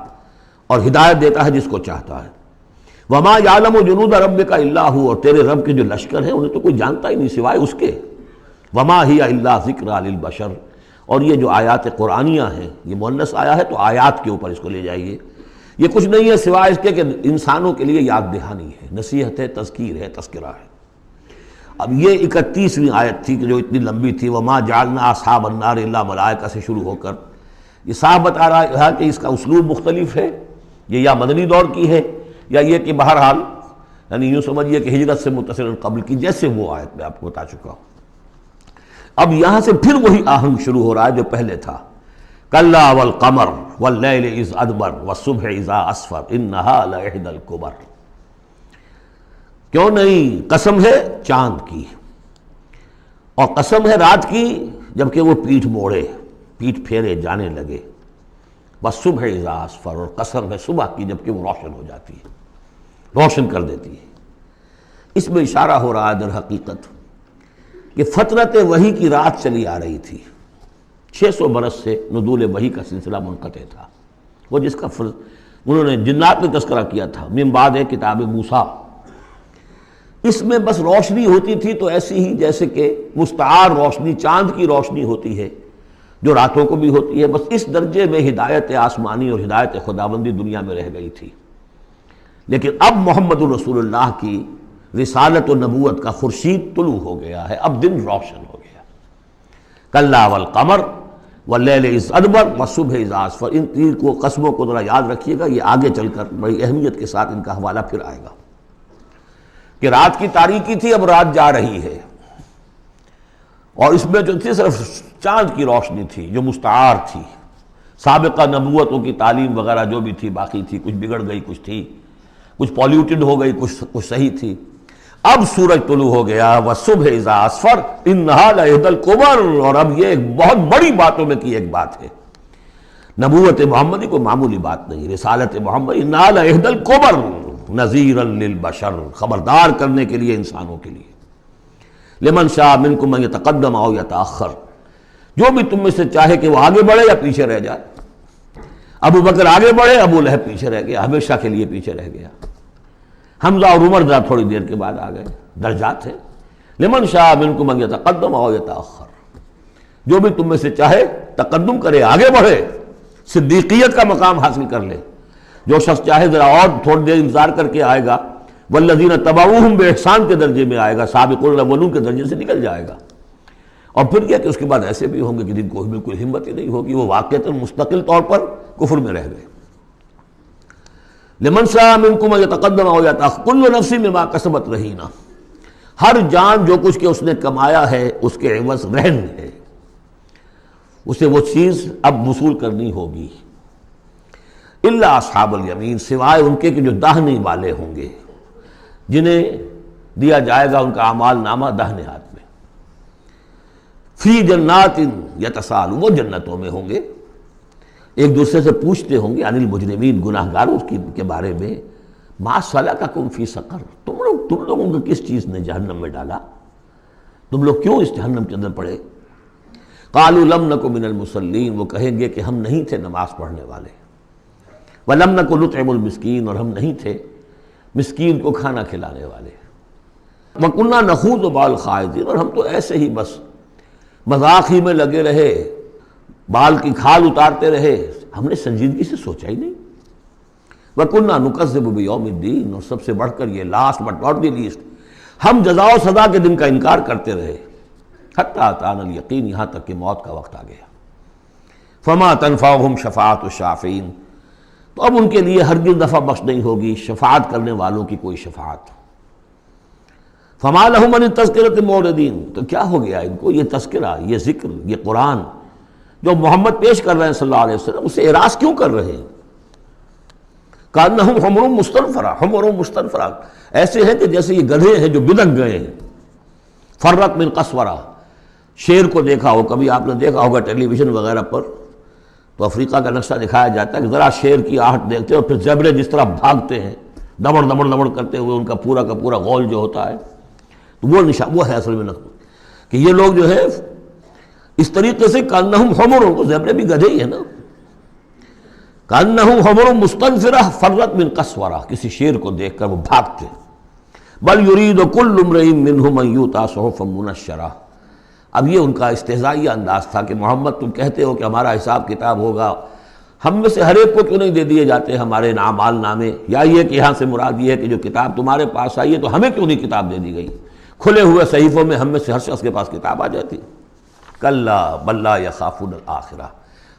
اور ہدایت دیتا ہے جس کو چاہتا ہے۔ وما یعلم جنود ربک الا ھو، اور تیرے رب کے جو لشکر ہیں انہیں تو کوئی جانتا ہی نہیں سوائے اس کے۔ وما ہی الا ذکریٰ للبشر، اور یہ جو آیات قرآنیہ ہیں، یہ مؤنث آیا ہے تو آیات کے اوپر اس کو لے جائیے، یہ کچھ نہیں ہے سوائے اس کے کہ انسانوں کے لیے یاد دہانی ہے، نصیحت ہے، تذکیر ہے، تذکرہ ہے۔ اب یہ 31ویں آیت تھی کہ جو اتنی لمبی تھی، وما جعلنا اصحاب النار الا ملائکہ سے شروع ہو کر یہ صاحب بتا رہا ہے کہ اس کا اسلوب مختلف ہے، یہ یا مدنی دور کی ہے یا یہ کہ بہرحال یعنی یوں سمجھیے کہ ہجرت سے متصل قبل کی، جیسے وہ آیت میں آپ کو بتا چکا ہوں۔ اب یہاں سے پھر وہی آہنگ شروع ہو رہا ہے جو پہلے تھا، کلا والقمر واللیل اذ ادبر والصبح اذا اسفر انہا لإحدی الکبر، کیوں نہیں، قسم ہے چاند کی، اور قسم ہے رات کی جبکہ وہ پیٹھ موڑے، پیٹھ پھیرے جانے لگے، والصبح اذا اسفر، اور قسم ہے صبح کی جبکہ وہ روشن ہو جاتی ہے، روشن کر دیتی ہے۔ اس میں اشارہ ہو رہا ہے در حقیقت کہ فترت وحی کی رات چلی آ رہی تھی، 600 برس سے نزول وحی کا سلسلہ منقطع تھا، وہ جس کا انہوں نے جنات میں تذکرہ کیا تھا، من بعد کتاب موسیٰ، اس میں بس روشنی ہوتی تھی تو ایسی ہی جیسے کہ مستعار روشنی چاند کی روشنی ہوتی ہے جو راتوں کو بھی ہوتی ہے، بس اس درجے میں ہدایت آسمانی اور ہدایت خداوندی دنیا میں رہ گئی تھی۔ لیکن اب محمد الرسول اللہ کی رسالت و نبوت کا خورشید طلوع ہو گیا ہے، اب دن روشن ہو گیا۔ کلا والقمر واللیل اذ ادبر والصبح اذا اسفر، ان تین کو قسموں کو ذرا یاد رکھیے گا، یہ آگے چل کر بڑی اہمیت کے ساتھ ان کا حوالہ پھر آئے گا کہ رات کی تاریکی تھی، اب رات جا رہی ہے، اور اس میں جو تھی صرف چاند کی روشنی تھی جو مستعار تھی، سابقہ نبوتوں کی تعلیم وغیرہ جو بھی تھی باقی تھی، کچھ بگڑ گئی، کچھ تھی، کچھ پولیوٹڈ ہو گئی، کچھ صحیح تھی۔ اب سورج طلوع ہو گیا، والصبح اذا اسفر انہا لإحدی الکبر، اور اب یہ ایک بہت بڑی باتوں میں کی ایک بات ہے، نبوت محمدی کو معمولی بات نہیں، رسالت محمد انہا لإحدی الکبر نذیرا للبشر، خبردار کرنے کے لیے انسانوں کے لیے، لمن شاء منکم ان یتقدم او یتأخر، جو بھی تم میں سے چاہے کہ وہ آگے بڑھے یا پیچھے رہ جائے۔ ابو بکر آگے بڑھے، ابو لہب پیچھے رہ گیا، ہمیشہ کے لیے پیچھے رہ گیا۔ حمزہ اور عمر ذرا تھوڑی دیر کے بعد آ گئے، درجات ہیں۔ لمن شاء منکم ان یتقدم او یتأخر، جو بھی تم میں سے چاہے تقدم کرے، آگے بڑھے، صدیقیت کا مقام حاصل کر لے، جو شخص چاہے ذرا اور تھوڑی دیر انتظار کر کے آئے گا، والذین تبعوہم بإحسان کے درجے میں آئے گا، سابقون الاولون کے درجے سے نکل جائے گا۔ اور پھر یہ کہ اس کے بعد ایسے بھی ہوں گے کہ جن کو بالکل ہمت ہی نہیں ہوگی، وہ واقعتاً مستقل طور پر کفر میں رہ گئے۔ لمن شاء منکم ان یتقدم او یتأخر کل نفس بما کسبت رہینہ، ہر جان جو کچھ کہ اس نے کمایا ہے اس کے عوض رہن ہے، اسے وہ چیز اب وصول کرنی ہوگی۔ الا اصحاب الیمین، سوائے ان کے کہ جو داہنے والے ہوں گے، جنہیں دیا جائے گا ان کا اعمال نامہ داہنے ہاتھ میں، فی جنات یتساءلون، وہ جنتوں میں ہوں گے، ایک دوسرے سے پوچھتے ہوں گے، عن المجرمین، گناہ گاروں کے بارے میں، ما سلککم فی سقر، تم لوگوں کو کس چیز نے جہنم میں ڈالا، تم لوگ کیوں اس جہنم کے اندر پڑے؟ قالوا لم نک من المصلین، وہ کہیں گے کہ ہم نہیں تھے نماز پڑھنے والے، ولم نک نطعم المسکین، اور ہم نہیں تھے مسکین کو کھانا کھلانے والے، وَكُنَّا نَخُوضُ مَعَ الْخَائِضِينَ، اور ہم تو ایسے ہی بس مذاق ہی میں لگے رہے، بال کی کھال اتارتے رہے، ہم نے سنجیدگی سے سوچا ہی نہیں۔ وَكُنَّا نُكَذِّبُ بِيَوْمِ الدِّينِ، اور سب سے بڑھ کر یہ last but not the least, ہم جزا و سزا کے دن کا انکار کرتے رہے، حتیٰ أَتَانَا الْيَقِينُ، یہاں تک کہ موت کا وقت آ گیا۔ فما تنفعهم شفاعت الشافعین، تو اب ان کے لیے ہرگز نفع بخش نہیں ہوگی شفاعت کرنے والوں کی کوئی شفاعت۔ فما لهم عن التذکرۃ معرضین، تو کیا ہو گیا ان کو یہ تذکرہ، یہ ذکر، یہ قرآن جو محمد پیش کر رہے ہیں صلی اللہ علیہ وسلم، اسے اعراض کیوں کر رہے ہیں؟ کانہم حمر مستنفرہ، حمر مستنفرہ، ایسے ہیں کہ جیسے یہ گدھے ہیں جو بلک گئے ہیں۔ فرت من قسورہ، شیر کو دیکھا ہو، کبھی آپ نے دیکھا ہوگا ٹیلی ویژن وغیرہ پر، تو افریقہ کا نقشہ دکھایا جاتا ہے کہ ذرا شیر کی آہٹ دیکھتے ہیں اور پھر زیبرے جس طرح بھاگتے ہیں دمڑ دمڑ دمڑ کرتے ہوئے، ان کا پورا غول جو ہوتا ہے، تو وہ ہے اصل میں نقل کہ یہ لوگ جو ہے اس طریقے سے کانہم حمر، تو زیبرے بھی گدھے ہی ہیں نا، کانہم حمر مستنفرہ فرت من قسورہ، کسی شیر کو دیکھ کر وہ بھاگتے۔ بل یرید کل امرئ منہم ان یؤتی صحفا منشرہ، اب یہ ان کا استہزائیہ انداز تھا کہ محمد تم کہتے ہو کہ ہمارا حساب کتاب ہوگا، ہم میں سے ہر ایک کو کیوں نہیں دے دیے جاتے ہمارے اعمال نامے، یا یہ کہ یہاں سے مراد یہ ہے کہ جو کتاب تمہارے پاس آئی ہے تو ہمیں کیوں نہیں کتاب دے دی گئی، کھلے ہوئے صحیفوں میں ہم میں سے ہر شخص کے پاس کتاب آ جاتی۔ کلا بل لا یخافون الآخرہ،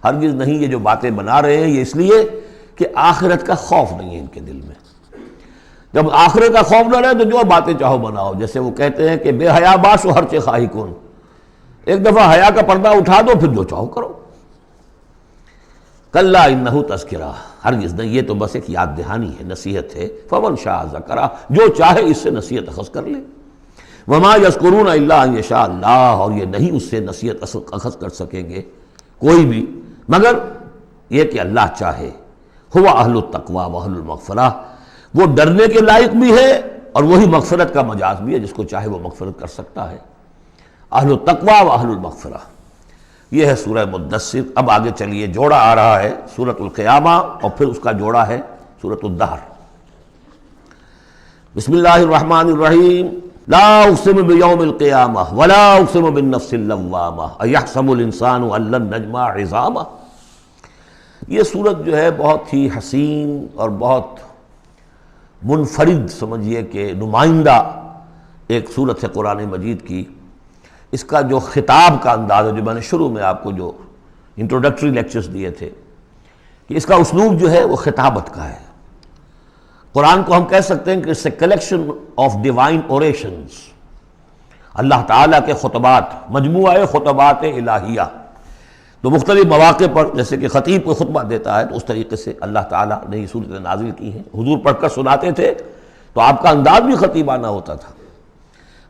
ہرگز نہیں، یہ جو باتیں بنا رہے ہیں یہ اس لیے کہ آخرت کا خوف نہیں ہے ان کے دل میں۔ جب آخرت کا خوف نہ رہے تو جو باتیں چاہو بناؤ، جیسے وہ کہتے ہیں کہ بے حیا باش و ہر چے خواہی کن، ایک دفعہ حیا کا پردہ اٹھا دو پھر جو چاہو کرو۔ کلا انہ تذکرہ، ہرگز نہیں، یہ تو بس ایک یاد دہانی ہے، نصیحت ہے۔ فمن شاء ذکرہ، جو چاہے اس سے نصیحت اخذ کر لے۔ وما یذکرون الا ان یشاء اللہ، اور یہ نہیں اس سے نصیحت اخذ کر سکیں گے کوئی بھی مگر یہ کہ اللہ چاہے۔ هو اہل التقوی و اہل المغفرہ، وہ ڈرنے کے لائق بھی ہے اور وہی مغفرت کا مجاز بھی ہے، جس کو چاہے وہ مغفرت کر سکتا ہے۔ اہل التقوی و اہل المغفرہ، یہ ہے سورہ مدثر۔ اب آگے چلیے، جوڑا آ رہا ہے سورۃ القیامہ اور پھر اس کا جوڑا ہے سورۃ الدہر۔ بسم اللہ الرحمن الرحیم۔ لا اقسم بیوم القیامہ ولا اقسم بالنفس اللوامہ ایحسب الانسان ان لن نجمع عظامہ۔ یہ سورت جو ہے بہت ہی حسین اور بہت منفرد سمجھیے کہ نمائندہ ایک سورت ہے قرآن مجید کی۔ اس کا جو خطاب کا انداز ہے، جو میں نے شروع میں آپ کو جو انٹروڈکٹری لیکچرز دیے تھے، کہ اس کا اسلوب جو ہے وہ خطابت کا ہے۔ قرآن کو ہم کہہ سکتے ہیں کہ it's a collection of divine orations، اللہ تعالیٰ کے خطبات، مجموعہ خطبات الہیہ۔ تو مختلف مواقع پر جیسے کہ خطیب کو خطبہ دیتا ہے تو اس طریقے سے اللہ تعالیٰ نے یہ صورتیں نازل کی ہیں۔ حضور پڑھ کر سناتے تھے تو آپ کا انداز بھی خطیبانہ ہوتا تھا۔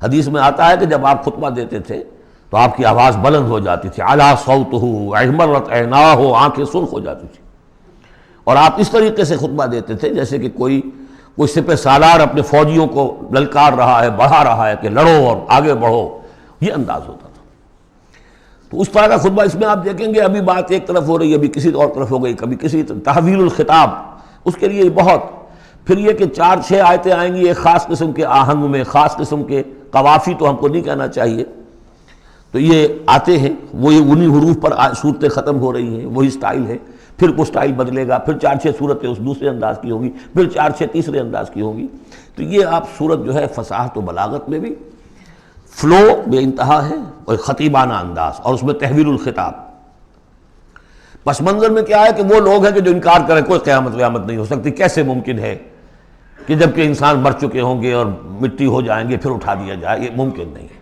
حدیث میں آتا ہے کہ جب آپ خطبہ دیتے تھے تو آپ کی آواز بلند ہو جاتی تھی، اعلیٰ صوتہ احمرت عیناہ، آنکھیں سرخ ہو جاتی تھی، اور آپ اس طریقے سے خطبہ دیتے تھے جیسے کہ کوئی سپہ سالار اپنے فوجیوں کو للکار رہا ہے، بڑھا رہا ہے کہ لڑو اور آگے بڑھو، یہ انداز ہوتا تھا۔ تو اس طرح کا خطبہ اس میں آپ دیکھیں گے، ابھی بات ایک طرف ہو رہی ہے، ابھی کسی اور طرف ہو گئی، کبھی کسی تحویل الخطاب، اس کے لیے بہت، پھر یہ کہ 4-6 آیتیں آئیں گی ایک خاص قسم کے آہنگ میں، خاص قسم کے قوافی تو ہم کو نہیں کہنا چاہیے، تو یہ آتے ہیں، وہی انہی حروف پر صورتیں ختم ہو رہی ہیں، وہی سٹائل ہے، پھر وہ سٹائل بدلے گا، پھر 4-6 صورتیں اس دوسرے انداز کی ہوں گی، پھر 4-6 تیسرے انداز کی ہوں گی۔ تو یہ آپ صورت جو ہے فصاحت و بلاغت میں بھی فلو بے انتہا ہے، اور خطیبانہ انداز، اور اس میں تحویل الخطاب۔ پس منظر میں کیا ہے کہ وہ لوگ ہیں کہ جو انکار کریں کوئی قیامت نہیں ہو سکتی، کیسے ممکن ہے کہ جب کہ انسان مر چکے ہوں گے اور مٹی ہو جائیں گے پھر اٹھا دیا جائے، یہ ممکن نہیں ہے۔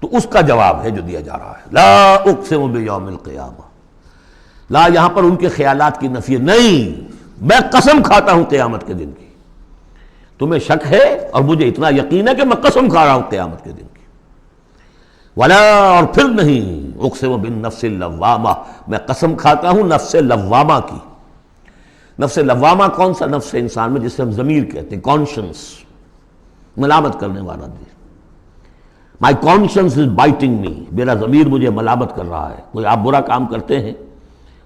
تو اس کا جواب ہے جو دیا جا رہا ہے، لا اقسم بیوم القیامہ۔ لا یہاں پر ان کے خیالات کی نفی، نہیں، میں قسم کھاتا ہوں قیامت کے دن کی۔ تمہیں شک ہے اور مجھے اتنا یقین ہے کہ میں قسم کھا رہا ہوں قیامت کے دن کی۔ ولا، اور پھر نہیں، اقسم بالنفس اللوامہ، میں قسم کھاتا ہوں نفس لوامہ کی۔ نفس لوامہ کون سا نفس ہے انسان میں، جسے ہم ضمیر کہتے ہیں، کانشنس، ملامت کرنے والا دل۔ مائی کانشنس از بائٹنگ می، میرا ضمیر مجھے ملامت کر رہا ہے۔ کوئی آپ برا کام کرتے ہیں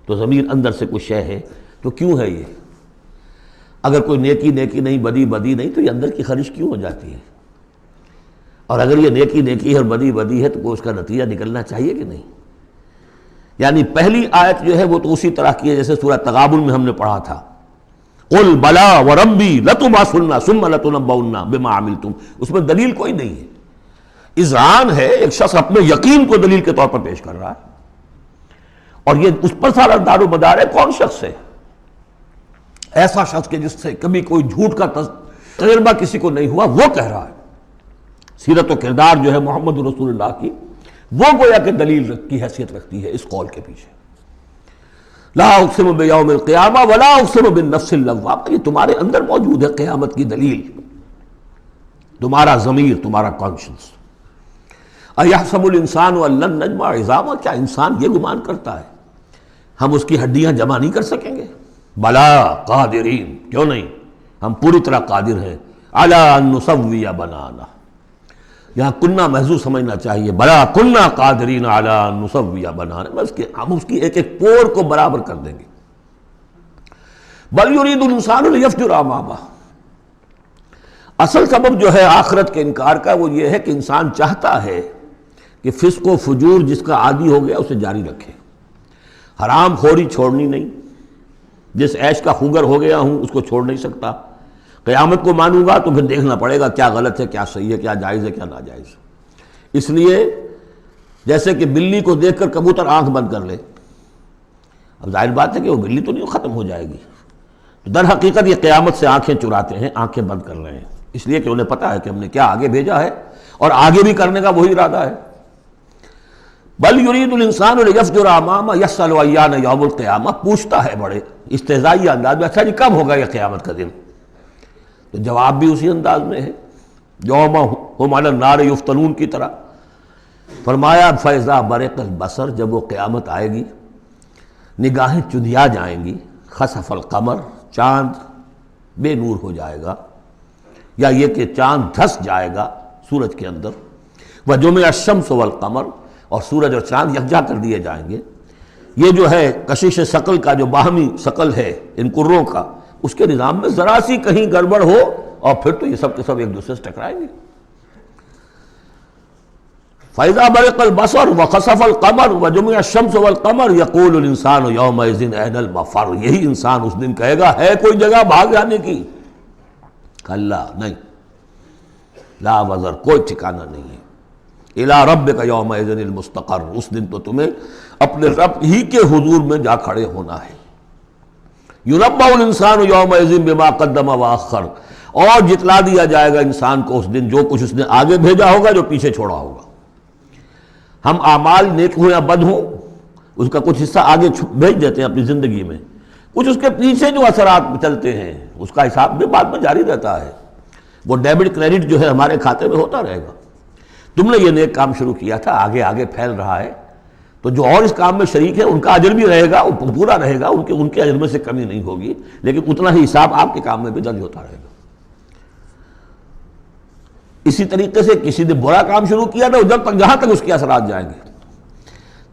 تو ضمیر اندر سے کچھ شے ہے، تو کیوں ہے یہ؟ اگر کوئی نیکی نہیں، بدی نہیں، تو یہ اندر کی خرش کیوں ہو جاتی ہے؟ اور اگر یہ نیکی ہے اور بدی ہے تو کوئی اس کا نتیجہ نکلنا چاہیے کہ نہیں؟ یعنی پہلی آیت جو ہے وہ تو اسی طرح کی ہے جیسے سورہ تغابن میں ہم نے پڑھا تھا، قل بلا وربی لتبعثن ثم لتنبؤن بما عملتم، اس میں دلیل کوئی نہیں ہے، اذعان ہے، ایک شخص اپنے یقین کو دلیل کے طور پر پیش کر رہا ہے۔ اور یہ اس پر سارا دار و مدار ہے. کون شخص ہے ایسا شخص کہ جس سے کبھی کوئی جھوٹ کا تجربہ کسی کو نہیں ہوا، وہ کہہ رہا ہے. سیرت و کردار جو ہے محمد رسول اللہ کی، وہ گویا کہ دلیل کی حیثیت رکھتی ہے اس قول کے پیچھے. لا اقسم بیوم القیامہ ولا اقسم بالنفس اللوامہ، یہ تمہارے اندر موجود ہے قیامت کی دلیل، تمہارا ضمیر، تمہارا کانشنس. ایحسب الانسان ان لن نجمع عظامہ، کیا انسان یہ گمان کرتا ہے ہم اس کی ہڈیاں جمع نہیں کر سکیں گے؟ بلا قادرین، کیوں نہیں، ہم پوری طرح قادر ہیں. علی ان نسوی بنانا، یہاں کنہ محذوف سمجھنا چاہیے. بلا کنہ قادرین علی ان نسوی بنانا، بس کہ ہم اس کی ایک ایک پور کو برابر کر دیں گے. بل یرید الانسان لیفجر امامہ، اصل سبب جو ہے آخرت کے انکار کا وہ یہ ہے کہ انسان چاہتا ہے کہ فسق و فجور جس کا عادی ہو گیا اسے جاری رکھے. حرام خوری چھوڑنی نہیں، جس عیش کا خوگر ہو گیا ہوں اس کو چھوڑ نہیں سکتا. قیامت کو مانوں گا تو پھر دیکھنا پڑے گا کیا غلط ہے، کیا صحیح ہے، کیا جائز ہے، کیا ناجائز. اس لیے جیسے کہ بلی کو دیکھ کر کبوتر آنکھ بند کر لے، اب ظاہر بات ہے کہ وہ بلی تو نہیں ختم ہو جائے گی، تو در حقیقت یہ قیامت سے آنکھیں چراتے ہیں، آنکھیں بند کر رہے ہیں، اس لیے کہ انہیں پتا ہے کہ ہم نے کیا آگے بھیجا ہے اور آگے بھی کرنے کا وہی ارادہ ہے. بل یرید الانسان لیفجر امامہ یسأل ایان یوم القیامہ، پوچھتا ہے بڑے استہزائی انداز میں، اچھا جی کب ہوگا یہ قیامت کا دن؟ تو جواب بھی اسی انداز میں ہے، یوم ہم علی النار یفتنون کی طرح. فرمایا فاذا برق البصر، جب وہ قیامت آئے گی نگاہیں چندھیا جائیں گی. خسف القمر، چاند بے نور ہو جائے گا، یا یہ کہ چاند دھس جائے گا سورج کے اندر. وجمع الشمس والقمر، اور سورج اور چاند یکجا کر دیے جائیں گے. یہ جو ہے کشش ثقل کا جو باہمی ثقل ہے ان کروں کا، اس کے نظام میں ذرا سی کہیں گڑبڑ ہو اور پھر تو یہ سب کے سب ایک دوسرے سے ٹکرائیں گے. فَإِذَا بَرِقَ الْبَصَرُ وَخَسَفَ الْقَمَرُ وَجُمِعَ الشَّمْسُ وَالْقَمَرُ يَقُولُ الْإِنسَانُ يَوْمَئِذٍ أَيْنَ الْمَفَرُّ، یہی انسان اس دن کہے گا ہے کوئی جگہ بھاگ جانے کی؟ کلا، نہیں، لا وزر، کوئی ٹھکانہ نہیں ہے. اِلَىٰ رَبِّكَ يَوْمَئِذٍ الْمُسْتَقَرُّ، اس دن تو تمہیں اپنے رب ہی کے حضور میں جا کھڑے ہونا ہے. يُنَبَّأُ الْإِنسَانُ يَوْمَئِذٍ بِمَا قَدَّمَ وَأَخَّرَ، اور جتلا دیا جائے گا انسان کو اس دن جو کچھ اس نے آگے بھیجا ہوگا، جو پیچھے چھوڑا ہوگا. ہم اعمال نیک ہوں یا بد ہوں اس کا کچھ حصہ آگے بھیج دیتے ہیں اپنی زندگی میں، کچھ اس کے پیچھے جو اثرات چلتے ہیں اس کا حساب بھی بعد میں جاری رہتا ہے. وہ ڈیبٹ کریڈٹ جو ہے ہمارے کھاتے میں ہوتا رہے گا. تم نے یہ نیک کام شروع کیا تھا، آگے آگے پھیل رہا ہے، تو جو اور اس کام میں شریک ہے ان کا اجر بھی رہے گا، وہ پورا رہے گا، ان کے اجر میں سے کمی نہیں ہوگی، لیکن اتنا ہی حساب آپ کے کام میں بھی درج ہوتا رہے گا. اسی طریقے سے کسی نے برا کام شروع کیا تھا، جب تک جہاں تک اس کے اثرات جائیں گے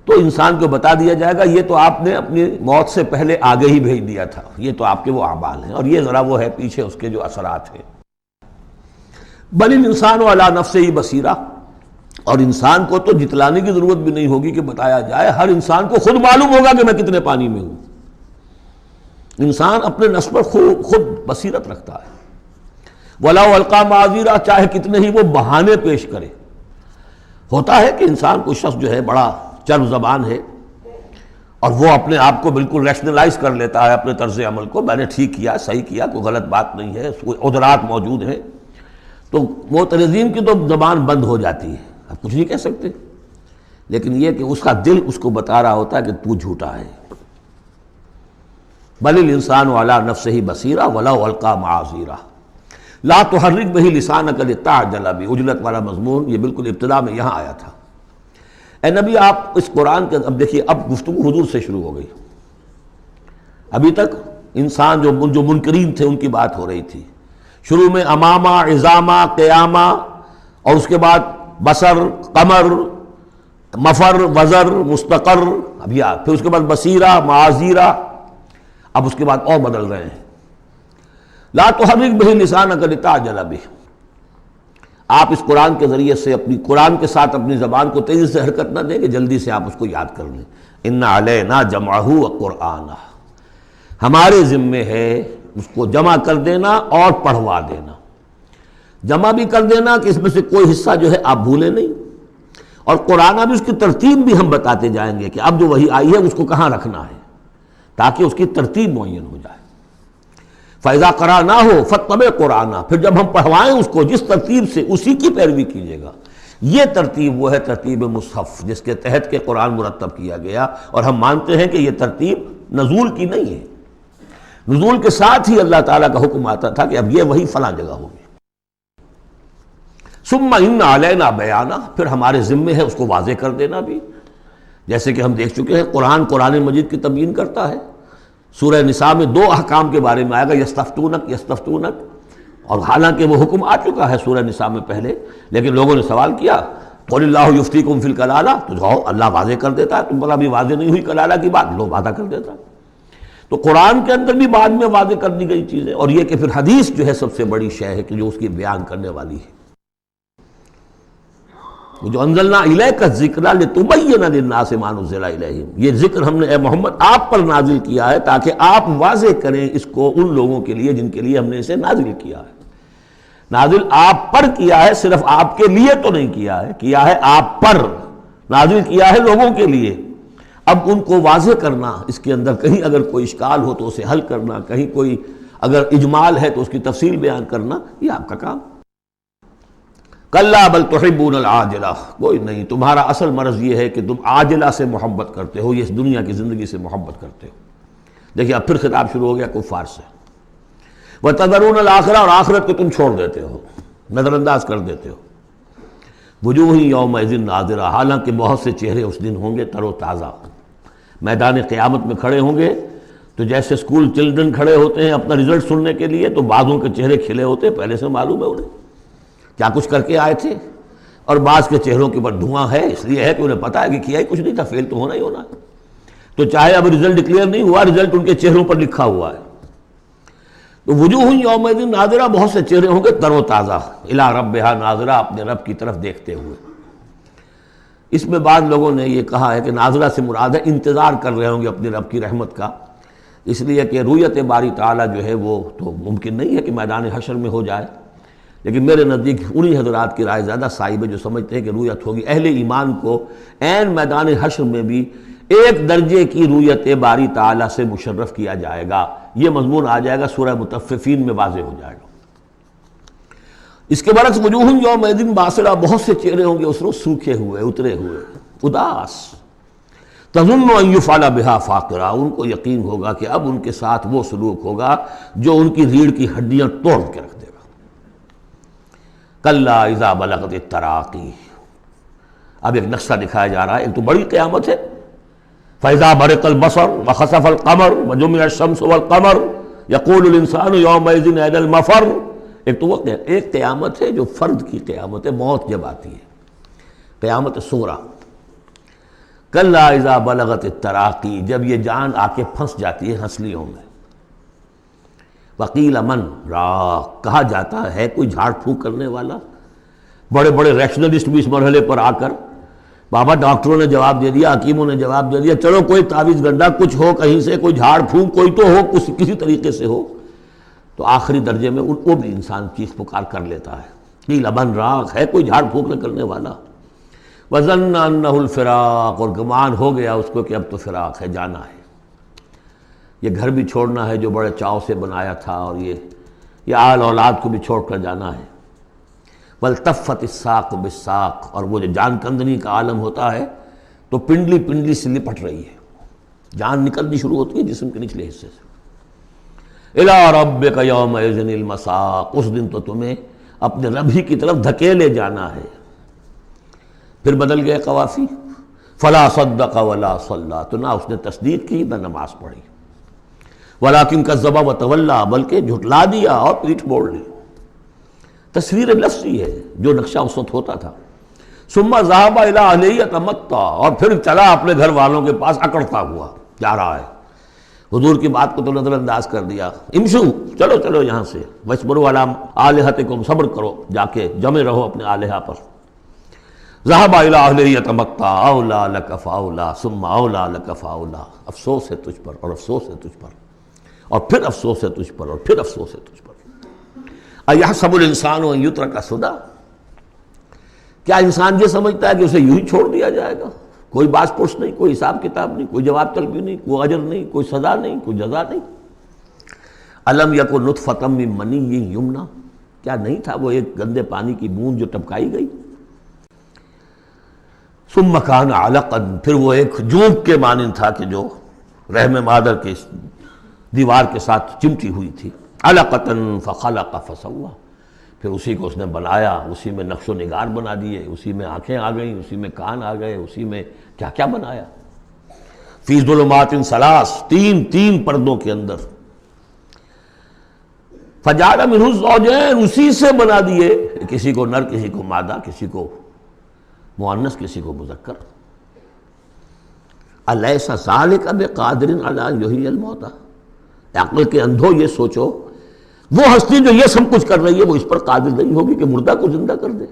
تو انسان کو بتا دیا جائے گا یہ تو آپ نے اپنی موت سے پہلے آگے ہی بھیج دیا تھا، یہ تو آپ کے وہ اعمال ہیں، اور یہ ذرا وہ ہے پیچھے اس کے جو اثرات ہیں. بل الانسان علی نفسہ بصیرہ، اور انسان کو تو جتلانے کی ضرورت بھی نہیں ہوگی کہ بتایا جائے، ہر انسان کو خود معلوم ہوگا کہ میں کتنے پانی میں ہوں. انسان اپنے نفس پر خود بصیرت رکھتا ہے. وَلَوْ أَلْقَىٰ مَعَاذِيرَ، چاہے کتنے ہی وہ بہانے پیش کرے. ہوتا ہے کہ انسان کوئی شخص جو ہے بڑا چرب زبان ہے اور وہ اپنے آپ کو بالکل ریشنلائز کر لیتا ہے اپنے طرز عمل کو، میں نے ٹھیک کیا، صحیح کیا، کوئی غلط بات نہیں ہے، کوئی عذرات موجود ہیں، تو معترضین کی تو زبان بند ہو جاتی ہے، اب کچھ نہیں کہہ سکتے. لیکن یہ کہ اس کا دل اس کو بتا رہا ہوتا ہے کہ تو جھوٹا ہے. بل الانسان علی نفسہ بصیرہ ولو القیٰ معاذیرہ لا تحرک بہ لسانک لتعجل بہ، عجلت والا مضمون یہ بالکل ابتدا میں یہاں آیا تھا. اے نبی آپ اس قرآن کے، اب دیکھیے اب گفتگو حضور سے شروع ہو گئی. ابھی تک انسان جو منکرین تھے ان کی بات ہو رہی تھی. شروع میں امامہ، عظامہ، قیامہ، اور اس کے بعد بصر، قمر، مفر، وزر، مستقر، ابھی پھر اس کے بعد بصیرہ، معاذیرہ، اب اس کے بعد اور بدل رہے ہیں. لا تحرک بہ لسانک لتعجل بہ، آپ اس قرآن کے ذریعے سے اپنی قرآن کے ساتھ اپنی زبان کو تیزی سے حرکت نہ دیں کہ جلدی سے آپ اس کو یاد کر لیں. ان علینا جمعہ وقرآنہ، ہمارے ذمے ہے اس کو جمع کر دینا اور پڑھوا دینا. جمع بھی کر دینا کہ اس میں سے کوئی حصہ جو ہے آپ بھولیں نہیں، اور قرآن بھی اس کی ترتیب بھی ہم بتاتے جائیں گے کہ اب جو وحی آئی ہے اس کو کہاں رکھنا ہے، تاکہ اس کی ترتیب معین ہو جائے۔ فَإِذَا قَرَأْنَاهُ فَاتَّبِعْ قُرْآنَهُ، پھر جب ہم پڑھوائیں اس کو جس ترتیب سے، اسی کی پیروی کیجیے گا۔ یہ ترتیب وہ ہے ترتیب مصحف جس کے تحت کے قرآن مرتب کیا گیا، اور ہم مانتے ہیں کہ یہ ترتیب نزول کی نہیں ہے، نزول کے ساتھ ہی اللہ تعالیٰ کا حکم آتا تھا کہ اب یہ وہی فلاں جگہ ہوگی۔ ثم ان علینا بیانہ، پھر ہمارے ذمے ہے اس کو واضح کر دینا بھی، جیسے کہ ہم دیکھ چکے ہیں قرآن مجید کی تبیین کرتا ہے۔ سورہ نساء میں 2 احکام کے بارے میں آئے گا، یستفتونک، اور حالانکہ وہ حکم آ چکا ہے سورہ نساء میں پہلے، لیکن لوگوں نے سوال کیا قل اللہ یفتیکم فی الکلالہ، تو جاؤ اللہ واضح کر دیتا ہے، تم پر ابھی واضح نہیں ہوئی کلالہ کی بات، لو واضح کر دیتا ہے۔ تو قرآن کے اندر بھی بعد میں واضح کر دی گئی چیزیں، اور یہ کہ پھر حدیث جو ہے سب سے بڑی شے ہے کہ جو اس کی بیان کرنے والی ہے۔ جو انزلنا الیک الذکر لتبین للناس ما نزل الیہم، یہ ذکر ہم نے اے محمد آپ پر نازل کیا ہے تاکہ آپ واضح کریں اس کو ان لوگوں کے لیے جن کے لیے ہم نے اسے نازل کیا ہے۔ نازل آپ پر کیا ہے، صرف آپ کے لیے تو نہیں کیا ہے آپ پر، نازل کیا ہے لوگوں کے لیے۔ اب ان کو واضح کرنا، اس کے اندر کہیں اگر کوئی اشکال ہو تو اسے حل کرنا، کہیں کوئی اگر اجمال ہے تو اس کی تفصیل بیان کرنا، یہ آپ کا کام۔ کلا بل تحبون العاجلہ، کوئی نہیں، تمہارا اصل مرض یہ ہے کہ تم عاجلہ سے محبت کرتے ہو، یہ اس دنیا کی زندگی سے محبت کرتے ہو۔ دیکھیے اب پھر خطاب شروع ہو گیا کفار سے۔ وَتَذَرُونَ الْآخِرَةَ، اور آخرت کو تم چھوڑ دیتے ہو، نظر انداز کر دیتے ہو۔ وجوہ یومئذ ناظرہ، حالانکہ بہت سے چہرے اس دن ہوں گے تر و تازہ، میدان قیامت میں کھڑے ہوں گے تو جیسے اسکول چلڈرن کھڑے ہوتے ہیں اپنا رزلٹ سننے کے لیے، تو بعضوں کے چہرے کھلے ہوتے ہیں، پہلے سے معلوم ہے انہیں کیا کچھ کر کے آئے تھے، اور بعض کے چہروں کے اوپر دھواں ہے، اس لیے ہے کہ انہیں پتا ہے کہ کیا ہی کچھ نہیں تھا، فیل تو ہونا ہی ہونا ہے۔ تو چاہے اب رزلٹ ڈکلیئر نہیں ہوا، رزلٹ ان کے چہروں پر لکھا ہوا ہے۔ تو وجوہ یومئذ ناظرہ، بہت سے چہرے ہوں گے تر و تازہ، الی ربہا ناظرہ، اپنے رب کی طرف دیکھتے ہوئے۔ اس میں بعض لوگوں نے یہ کہا ہے کہ ناظرہ سے مراد ہے انتظار کر رہے ہوں گے اپنے رب کی رحمت کا، اس لیے کہ رویت باری تعالیٰ جو ہے وہ تو ممکن نہیں ہے کہ میدان حشر میں ہو جائے، لیکن میرے نزدیک انہی حضرات کی رائے زیادہ صائب ہے جو سمجھتے ہیں کہ رویت ہوگی۔ اہل ایمان کو عین میدان حشر میں بھی ایک درجے کی رویت باری تعالیٰ سے مشرف کیا جائے گا، یہ مضمون آ جائے گا سورہ مطففین میں واضح ہو جائے گا۔ اس کے برعکس وجوہ یومئذ باسرہ، بہت سے چہرے ہوں گے اس روز سوکھے ہوئے، اترے ہوئے، اداس، تظن ان یفعل بہا فاقرہ، ان کو یقین ہوگا کہ اب ان کے ساتھ وہ سلوک ہوگا جو ان کی ریڑھ کی ہڈیاں توڑ کے رکھ دے گا۔ کلا اذا بلغت التراقی، اب ایک نقشہ دکھایا جا رہا ہے، ایک تو بڑی قیامت ہے، فَإِذَا بَرِقَ الْبَصَرُ وَخَسَفَ الْقَمَرُ وَجُمِعَ الشَّمْسُ وَالْقَمَرُ يَقُولُ الْإِنسَانُ يَوْمَئِذٍ أَيْنَ الْمَفَرُّ، ایک تو وہ ایک قیامت ہے جو فرد کی قیامت ہے، موت جب آتی ہے، قیامت صغریٰ۔ کلا اذا بلغت التراقی، جب یہ جان آ کے پھنس جاتی ہے ہنسلیوں میں۔ وقیل من راق، کہا جاتا ہے کوئی جھاڑ پھونک کرنے والا۔ بڑے بڑے ریشنلسٹ بھی اس مرحلے پر آ کر، بابا ڈاکٹروں نے جواب دے دیا، حکیموں نے جواب دے دیا، چلو کوئی تعویذ گنڈا کچھ ہو، کہیں سے کوئی جھاڑ پھونک کوئی تو ہو، کسی طریقے سے ہو، تو آخری درجے میں وہ بھی انسان چیخ پکار کر لیتا ہے۔ قیل من راق، ہے کوئی جھاڑ پھونک نہ کرنے والا۔ وظن انہ الفراق، اور گمان ہو گیا اس کو کہ اب تو فراق ہے، جانا ہے، یہ گھر بھی چھوڑنا ہے جو بڑے چاؤ سے بنایا تھا، اور یہ آل اولاد کو بھی چھوڑ کر جانا ہے۔ والتفت الساق بالساق، اور وہ جو جان کندنی کا عالم ہوتا ہے تو پنڈلی پنڈلی سے لپٹ رہی ہے، جان نکلنی شروع ہوتی ہے جسم کے نچلے حصے سے۔ الی ربک یومئذ المساق، اس دن تو تمہیں اپنے رب ہی کی طرف دھکیلے جانا ہے۔ پھر بدل گئے قوافی، فلا صدق ولا صلی، تو نہ اس نے تصدیق کی نہ نماز پڑھی، ولیکن کذب وتولی، بلکہ جھٹلا دیا اور پیٹھ موڑ لی۔ تصویر لفظی ہے جو نقشہ اس وقت ہوتا تھا۔ ثم ذهب الى اهله يتمطى، اور پھر چلا اپنے گھر والوں کے پاس اکڑتا ہوا جا رہا ہے۔ حضور کی بات کو تو نظر انداز کر دیا، امشو، چلو چلو یہاں سے، واسبروا علی آلہتکم، صبر کرو، جا کے جمے رہو اپنے آلہہ پر۔ ذهب الى اهله يتمطى، اولا لك فاولا ثم اولا لك فاولا، افسوس ہے تجھ پر اور افسوس ہے تجھ پر، اور پھر افسوس ہے تجھ پر، اور پھر افسوس ہے تجھ پر۔ اَیَحْسَبُ الْإِنسَانُ أَن يُتْرَكَ سُدًى، کیا انسان یہ سمجھتا ہے کہ اسے یوں ہی چھوڑ دیا جائے گا؟ کوئی باز پرس نہیں، کوئی حساب کتاب نہیں، کوئی جواب طلبی نہیں، کوئی اجر نہیں، کوئی سزا نہیں، کوئی جزا نہیں۔ الم یکن نطفۃ من منی یمنی، کیا نہیں تھا وہ ایک گندے پانی کی بوند جو ٹپکائی گئی؟ ثم کان علقا، پھر وہ ایک جونک کے مانند تھا کہ جو رحم مادر کے دیوار کے ساتھ چمٹی ہوئی تھی۔ علقۃ فخلق فسوی، پھر اسی کو اس نے بنایا، اسی میں نقش و نگار بنا دیے، اسی میں آنکھیں آ گئیں، اسی میں کان آ گئے، اسی میں کیا کیا بنایا۔ فی ظلمات ثلاث، تین پردوں کے اندر۔ فجعل منہ الزوجین، اسی سے بنا دیے، کسی کو نر، کسی کو مادہ، کسی کو مؤنث، کسی کو مذکر۔ الیس ذلک بقادر علی ان یحیی الموتى، عقل کے اندھو یہ سوچو وہ ہستی جو یہ سب کچھ کر رہی ہے وہ اس پر قادر نہیں ہوگی کہ مردہ کو زندہ کر دے؟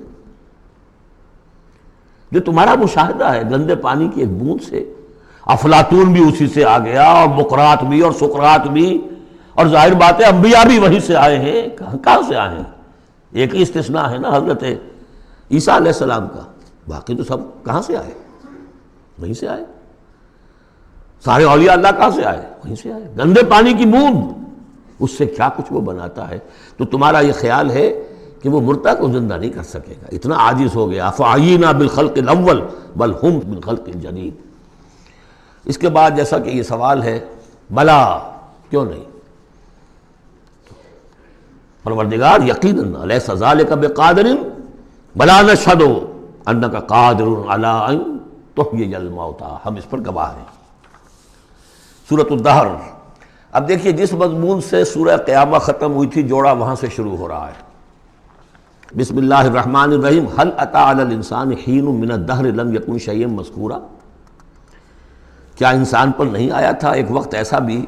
جو تمہارا مشاہدہ ہے گندے پانی کی ایک بوند سے، افلاطون بھی اسی سے آ گیا، اور بقراط بھی، اور سقراط بھی، اور ظاہر بات ہے انبیاء بھی وہیں سے آئے ہیں۔ کہاں سے آئے ہیں؟ ایک ہی استثناء ہے نا، حضرت عیسیٰ علیہ السلام کا، باقی تو سب کہاں سے آئے؟ وہیں سے آئے۔ سارے اولیاء اللہ کہاں سے آئے؟ وہیں سے آئے۔ گندے پانی کی بوند، اس سے کیا کچھ وہ بناتا ہے؟ تو تمہارا یہ خیال ہے کہ وہ مردہ کو زندہ نہیں کر سکے گا، اتنا عاجز ہو گیا۔ فعینا بالخلق الاول بل ہم بالخلق الجدید۔ اس کے بعد جیسا کہ یہ سوال ہے، بلا کیوں نہیں؟ پروردگار یقیناً الیس ذلک بقادر بلا نشہد انک قادر علی ان تحیی الموتى، ہم اس پر گواہ ہیں۔ سورۃ الدہر۔ اب دیکھیے جس مضمون سے سورہ قیامہ ختم ہوئی تھی، جوڑا وہاں سے شروع ہو رہا ہے۔ بسم اللہ الرحمن الرحیم۔ هل اتى على الانسان حین من الدہر لم یکن شیئا مذکورا، کیا انسان پر نہیں آیا تھا ایک وقت ایسا بھی،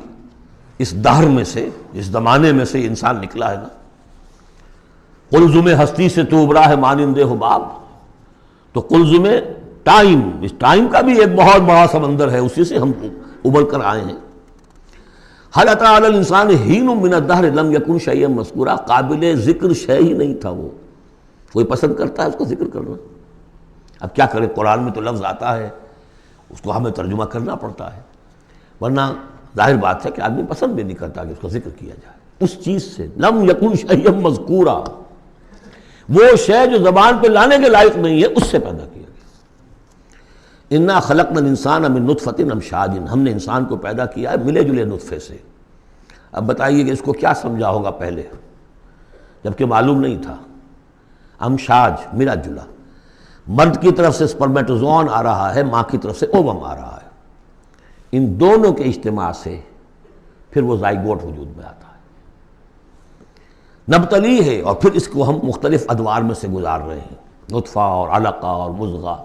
اس دہر میں سے، اس زمانے میں سے انسان نکلا ہے نا۔ قلزم ہستی سے تو ابرا ہے مانند حباب، تو قلزم ٹائم، اس ٹائم کا بھی ایک بہت بڑا سمندر ہے، اسی سے ہم ابل کر آئے ہیں۔ حل اتى علی الانسان حین من الدہر لم یکن شیئا مذکورا، قابل ذکر شے ہی نہیں تھا وہ، کوئی پسند کرتا ہے اس کا ذکر کرنا؟ اب کیا کرے، قرآن میں تو لفظ آتا ہے، اس کو ہمیں ترجمہ کرنا پڑتا ہے، ورنہ ظاہر بات ہے کہ آدمی پسند بھی نہیں کرتا کہ اس کا ذکر کیا جائے۔ اس چیز سے لم یکن شیئا مذکورا، وہ شے جو زبان پہ لانے کے لائق نہیں ہے، اس سے پیدا کیا گیا۔ انا خلقنا الانسان من نطفۃ امشاج، ہم نے انسان کو پیدا کیا ہے ملے جلے نطفے سے۔ اب بتائیے کہ اس کو کیا سمجھا ہوگا پہلے، جبکہ معلوم نہیں تھا۔ امشاج، ملا جلا، مرد کی طرف سے سپرمیٹوزوان آ رہا ہے، ماں کی طرف سے اووم آ رہا ہے، ان دونوں کے اجتماع سے پھر وہ زائگوٹ وجود میں آتا ہے، نبتلی ہے، اور پھر اس کو ہم مختلف ادوار میں سے گزار رہے ہیں، نطفہ اور علقہ اور مضغہ،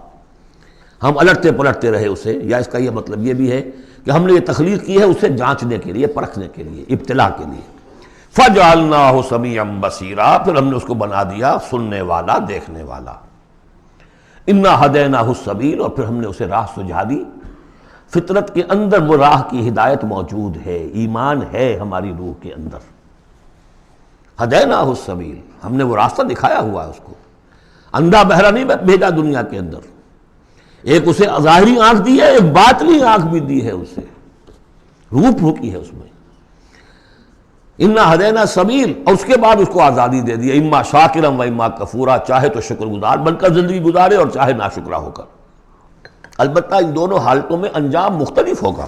ہم الٹتے پلٹتے رہے اسے، یا اس کا یہ مطلب یہ بھی ہے کہ ہم نے یہ تخلیق کی ہے اسے جانچنے کے لیے، پرکھنے کے لیے، ابتلا کے لیے۔ فَجَعَلْنَاهُ سَمِيعًا بَصِيرًا، پھر ہم نے اس کو بنا دیا سننے والا، دیکھنے والا۔ اِنَّا هَدَيْنَاهُ السَّبِيلَ، اور پھر ہم نے اسے راہ سجھا دی۔ فطرت کے اندر وہ راہ کی ہدایت موجود ہے، ایمان ہے ہماری روح کے اندر۔ هَدَيْنَاهُ السَّبِيلَ، ہم نے وہ راستہ دکھایا ہوا ہے اس کو، اندھا بہرا نہیں بھیجا دنیا کے اندر، ایک اسے ظاہری آنکھ دی ہے، ایک باطنی آنکھ بھی دی ہے اسے، روح پھونکی ہے اس میں۔ انا ہدینا سبیل، اور اس کے بعد اس کو آزادی دے دی، اما شاکرا و اما کفورا، چاہے تو شکر گزار بن کر زندگی گزارے اور چاہے ناشکرا ہو کر۔ البتہ ان دونوں حالتوں میں انجام مختلف ہوگا۔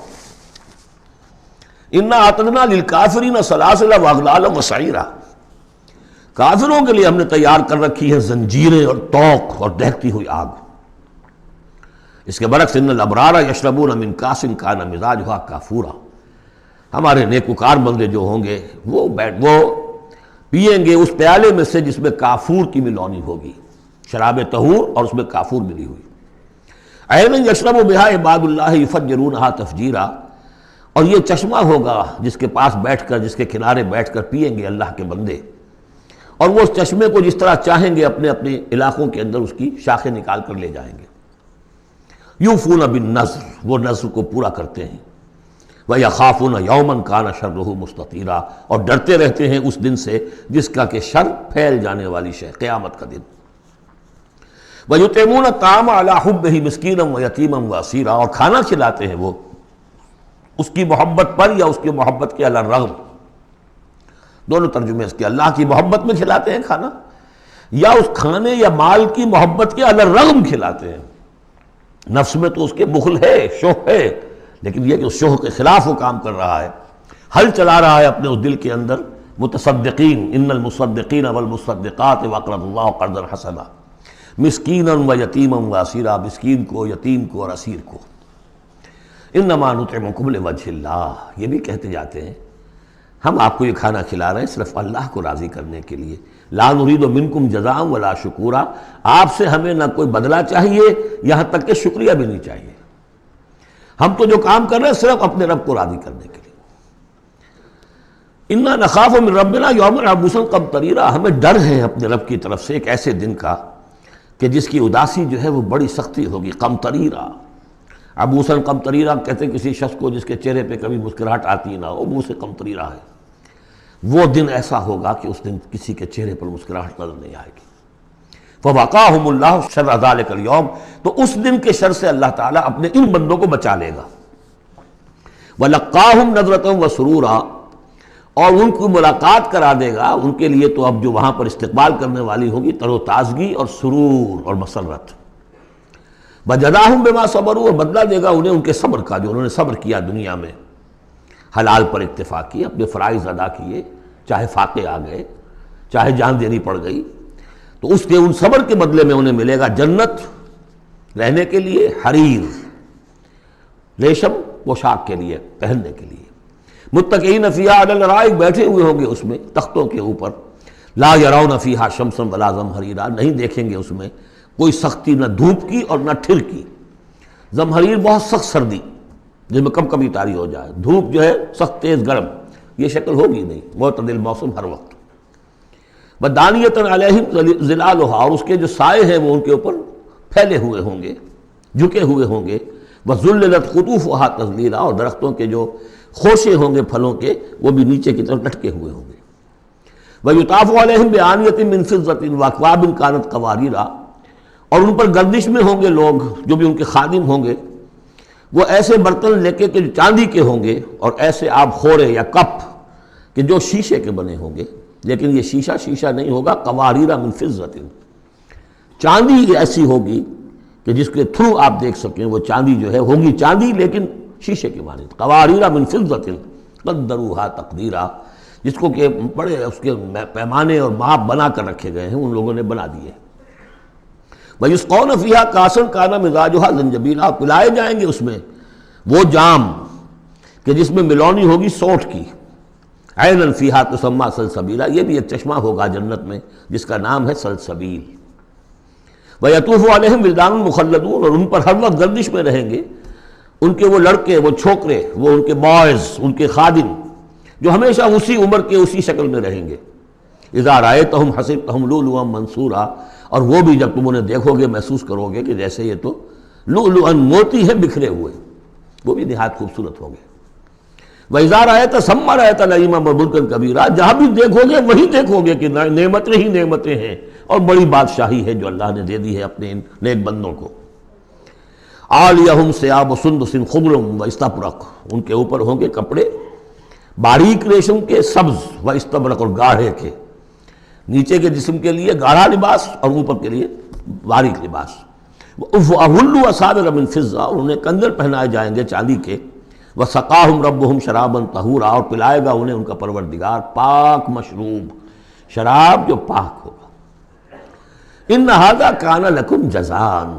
انا اعتدنا للکافرین سلاسل واغلالا وسعیرا، کافروں کے لیے ہم نے تیار کر رکھی ہے زنجیریں اور طوق اور دہتی ہوئی آگ۔ اس کے برعکس ان الابرار یشربون من کاس کان مزاجھا کافورا، ہمارے نیکوکار بندے جو ہوں گے وہ پئیں گے اس پیالے میں سے جس میں کافور کی ملونی ہوگی، شراب طہور اور اس میں کافور ملی ہوئی۔ عین یشرب بہا عباد اللہ یفجرونہا تفجیرا، اور یہ چشمہ ہوگا جس کے پاس بیٹھ کر، جس کے کنارے بیٹھ کر پئیں گے اللہ کے بندے، اور وہ اس چشمے کو جس طرح چاہیں گے اپنے اپنے علاقوں کے اندر اس کی شاخیں نکال کر لے جائیں گے۔ یوفون بالنذر، وہ نذر کو پورا کرتے ہیں۔ وَيَخَافُونَ يَوْمًا كَانَ شَرُّهُ مُسْتَطِيرًا، اور ڈرتے رہتے ہیں اس دن سے جس کا کہ شر پھیل جانے والی شے، قیامت کا دن۔ وَيُطْعِمُونَ الطَّعَامَ عَلَىٰ حُبِّهِ مِسْكِینًا وَیَتِیمًا وَاسِیرًا، اور کھانا کھلاتے ہیں وہ اس کی محبت پر یا اس کی محبت کے علی الرغم، دونوں ترجمے اس کے، اللہ کی محبت میں کھلاتے ہیں کھانا، یا اس کھانے یا مال کی محبت کے علی الرغم کھلاتے ہیں۔ نفس میں تو اس کے بخل ہے، شوق ہے، لیکن یہ کہ اس شوق کے خلاف وہ کام کر رہا ہے، حل چلا رہا ہے اپنے اس دل کے اندر۔ متصدقین ان المصدقین والمصدقات وقرضوا اللہ قرضا حسنا مسکینا ویتیما واسیرا، مسکین کو، یتیم کو اور اسیر کو۔ انما نطعمکم لوجہ اللہ، یہ بھی کہتے جاتے ہیں ہم آپ کو یہ کھانا کھلا رہے ہیں صرف اللہ کو راضی کرنے کے لیے، لا نرید منکم جزاء ولا شکورا، آپ سے ہمیں نہ کوئی بدلہ چاہیے یہاں تک کہ شکریہ بھی نہیں چاہیے، ہم تو جو کام کر رہے ہیں صرف اپنے رب کو راضی کرنے کے لیے۔ انا نخاف من ربنا یوما عبوسا قمطریرا، ہمیں ڈر ہے اپنے رب کی طرف سے ایک ایسے دن کا کہ جس کی اداسی جو ہے وہ بڑی سختی ہوگی۔ قمطریرا، عبوسا قمطریرا کہتے ہیں کسی شخص کو جس کے چہرے پہ کبھی مسکراہٹ آتی نہ ہو، منہ سے قمطریرا ہے، وہ دن ایسا ہوگا کہ اس دن کسی کے چہرے پر مسکراہٹ نظر نہیں آئے گی۔ فوقاہم اللہ شر ذلک اليوم، تو اس دن کے شر سے اللہ تعالیٰ اپنے ان بندوں کو بچا لے گا۔ ولقاہم نظرۃ وسرورا، اور ان کو ملاقات کرا دے گا، ان کے لیے تو اب جو وہاں پر استقبال کرنے والی ہوگی تر و تازگی اور سرور اور مسرت۔ وجزاہم بما صبروا، اور بدلہ دے گا انہیں ان کے صبر کا، جو انہوں نے صبر کیا دنیا میں، حلال پر اکتفا کی، اپنے فرائض ادا کیے، چاہے فاقے آ گئے، چاہے جان دینی پڑ گئی، تو اس کے ان صبر کے بدلے میں انہیں ملے گا جنت رہنے کے لیے، حریر ریشم پوشاک کے لیے، پہننے کے لیے، متکئین فیہا علی الارائک، بیٹھے ہوئے ہوں گے اس میں تختوں کے اوپر، لا یرون فیہا شمسا ولا زمہریرا، نہیں دیکھیں گے اس میں کوئی سختی نہ دھوپ کی اور نہ ٹھر کی۔ زمہریر بہت سخت سردی جس میں کب کبھی طاری ہو جائے، دھوپ جو ہے سخت تیز گرم، یہ شکل ہوگی نہیں، معتدل موسم ہر وقت۔ ودانیۃ علیہم ظلالھا، اور اس کے جو سائے ہیں وہ ان کے اوپر پھیلے ہوئے ہوں گے، جھکے ہوئے ہوں گے۔ وذللت قطوفھا تذلیلا، اور درختوں کے جو خوشے ہوں گے پھلوں کے وہ بھی نیچے کی طرف لٹکے ہوئے ہوں گے۔ ویطاف علیہم بآنیۃ من فضۃ واکواب کانت قواریرا، اور ان پر گردش میں ہوں گے لوگ جو بھی ان کے خادم ہوں گے، وہ ایسے برتن لے کے جو چاندی کے ہوں گے، اور ایسے آپ خورے یا کپ کہ جو شیشے کے بنے ہوں گے، لیکن یہ شیشہ نہیں ہوگا، قواریرا من فضۃ، چاندی ایسی ہوگی کہ جس کے تھرو آپ دیکھ سکیں، وہ چاندی جو ہے ہوگی چاندی لیکن شیشے کی مانند، قواریرا من فضۃ قدروہا تقدیرا، جس کو کہ بڑے اس کے پیمانے اور ماپ بنا کر رکھے گئے ہیں، ان لوگوں نے بنا دیے۔ وَيُسْقَوْنَ فِيهَا كَأْسًا كَانَ مِزَاجُهَا زَنْجَبِيلًا، پلائے جائیں گے اس میں وہ جام کہ جس میں ملونی ہوگی سونٹھ کی، عَيْنًا فِيهَا تُسَمَّىٰ سَلْسَبِيلًا، یہ بھی ایک چشمہ ہوگا جنت میں جس کا نام ہے سلسبیل۔ وَيَطُوفُ عَلَيْهِمْ وِلْدَانٌ مُخَلَّدُونَ، اور ان پر ہر وقت گردش میں رہیں گے ان کے وہ لڑکے، وہ چھوکرے، وہ ان کے بوائز، ان کے خادم جو ہمیشہ اسی عمر کے اسی شکل میں رہیں گے۔ اذا رأیتہم حسبتہم لؤلؤا منثورا، اور وہ بھی جب تم انہیں دیکھو گے محسوس کرو گے کہ جیسے یہ تو لؤلؤا موتی ہے بکھرے ہوئے، وہ بھی نہایت خوبصورت ہوں گے۔ وَإِذَا رَأَيْتَ ثَمَّ رَأَيْتَ نَعِيمًا وَمُلْكًا كَبِيرًا، جہاں بھی دیکھو گے وہی دیکھو گے کہ نعمتیں ہی نعمتیں ہیں اور بڑی بادشاہی ہے جو اللہ نے دے دی ہے اپنے ان نیک بندوں کو۔ عالیہم ثیاب سندس خضر واستبرق، ان کے اوپر ہوں گے کپڑے باریک ریشم کے، سبز واستبرق، اور گاڑھے کے، نیچے کے جسم کے لیے گاڑھا لباس اور اوپر کے لیے باریک لباس۔ وَأَحُلُّوا أَسَاوِرَ مِن فِضَّةٍ، اور انہیں کنگن پہنائے جائیں گے چاندی کے۔ وَسَقَاهُمْ رَبُّهُمْ شَرَابًا طَهُورًا، اور پلائے گا انہیں ان کا پروردگار پاک مشروب، شراب جو پاک ہوگا۔ إِنَّ هَذَا كَانَ لَكُمْ جَزَاءً،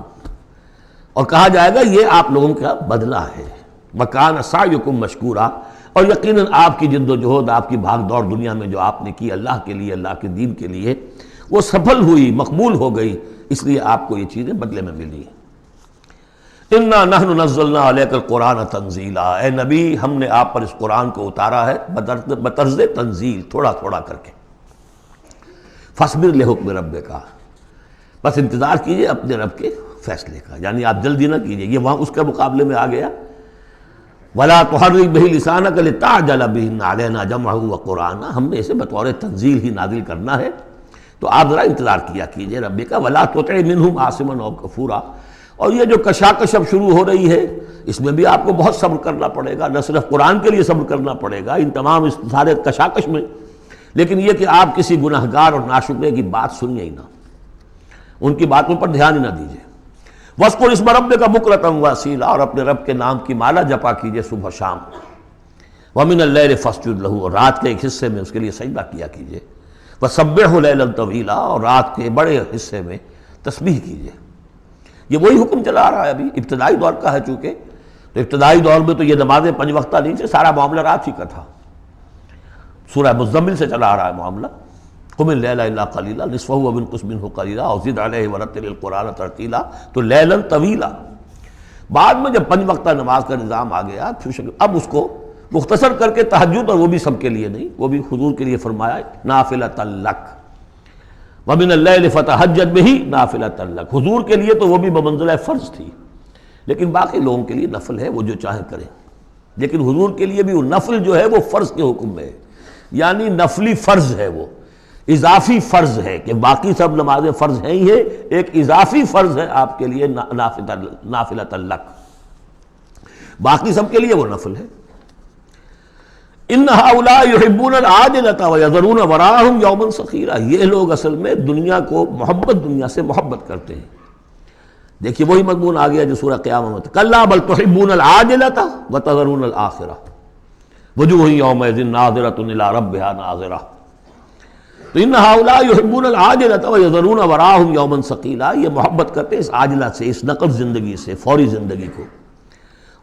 اور کہا جائے گا یہ آپ لوگوں کا بدلہ ہے۔ وَكَانَ سَعْيُكُمْ مَشْكُورًا، اور یقیناً آپ کی جد و جہد، آپ کی بھاگ دوڑ دنیا میں جو آپ نے کی اللہ کے لیے، اللہ کے دین کے لیے، وہ سفل ہوئی، مقبول ہو گئی، اس لیے آپ کو یہ چیزیں بدلے میں ملی۔ اِنَّا نَحْنُ نَزَّلْنَا عَلَيْكَ الْقُرْآنَ تَنزِيلًا، اے نبی ہم نے آپ پر اس قرآن کو اتارا ہے بطرز تنزیل، تھوڑا تھوڑا کر کے۔ فَاصْبِرْ لِحُكْمِ رَبِّكَ، بس انتظار کیجئے اپنے رب کے فیصلے کا، یعنی آپ جلدی نہ کیجئے، یہ وہاں اس کے مقابلے میں آ گیا۔ وَلَا تُحَرِّكْ بِهِ لِسَانَكَ لِتَعْجَلَ بِهِ إِنَّ عَلَيْنَا جَمْعَهُ وَقُرْآنَهُ، ہم نے اسے بطور تنزیل ہی نازل کرنا ہے، تو آپ ذرا انتظار کیا کیجئے ربک ولا تطع منہم عاصما او کفورا۔ اور یہ جو کشاکش اب شروع ہو رہی ہے اس میں بھی آپ کو بہت صبر کرنا پڑے گا، نہ صرف قرآن کے لیے صبر کرنا پڑے گا ان تمام اس سارے کشاکش میں، لیکن یہ کہ آپ کسی گناہگار اور ناشکرے کی بات سنیے ہی نہ، ان کی باتوں پر دھیان ہی نہ دیجیے۔ وَاذْكُرِ اسْمَ رَبِّكَ بُكْرَةً وَأَصِيلًا، اور اپنے رب کے نام کی مالا جپا کیجیے صبح شام۔ وَمِنَ اللَّيْلِ فَاسْجُدْ لَهُ، اور رات کے ایک حصے میں اس کے لیے سجدہ کیا کیجیے۔ وَسَبِّحْهُ لَيْلًا طَوِيلًا، اور رات کے بڑے حصے میں تسبیح کیجیے۔ یہ وہی حکم چلا رہا ہے، ابھی ابتدائی دور کا ہے چونکہ، تو ابتدائی دور میں تو یہ نمازیں 5 وقتہ نہیں تھے، سارا معاملہ رات ہی کا تھا۔ سورہ مزمل سے چلا آ رہا ہے معاملہ، قم اللیل الا قلیلا نصفہ وانقص منہ قلیلا او زد علیہ ورتل القرآن ترتیلا، تو لیلا طویلا۔ بعد میں جب 5 وقتہ نماز کا نظام آ گیا پھر اب اس کو مختصر کر کے تہجد، اور وہ بھی سب کے لیے نہیں، وہ بھی حضور کے لیے فرمایا نافلۃ لک، ومن اللیل فتہجد بہ نافلۃ لک، حضور کے لیے تو وہ بھی بمنزلہ فرض تھی، لیکن باقی لوگوں کے لیے نفل ہے، وہ جو چاہیں کریں، لیکن حضور کے لیے بھی وہ نفل جو ہے وہ فرض کے حکم میں ہے، یعنی نفلی فرض ہے، وہ اضافی فرض ہے کہ باقی سب نمازیں فرض ہیں ہی ہے، ایک اضافی فرض ہے آپ کے لیے نافلۃ لک، باقی سب کے لیے وہ نفل ہے۔ ان ہؤلاء يحبون العاجلة ويذرون وراءهم يوما ثقيلا، یہ لوگ اصل میں دنیا کو دنیا سے محبت کرتے ہیں۔ دیکھیے وہی مضمون آ گیا جو سورہ قیامہ میں، کلا بل تحبون العاجلة وتذرون الآخرة وجوہ یومئذ ناظرۃ الی ربہا ناظرہ۔ تو ان ہؤلاء يحبون العاجلة ويذرون وراءهم يوما ثقيلا، یہ محبت کرتے ہیں اس عاجلہ سے، اس نقد زندگی سے، فوری زندگی کو،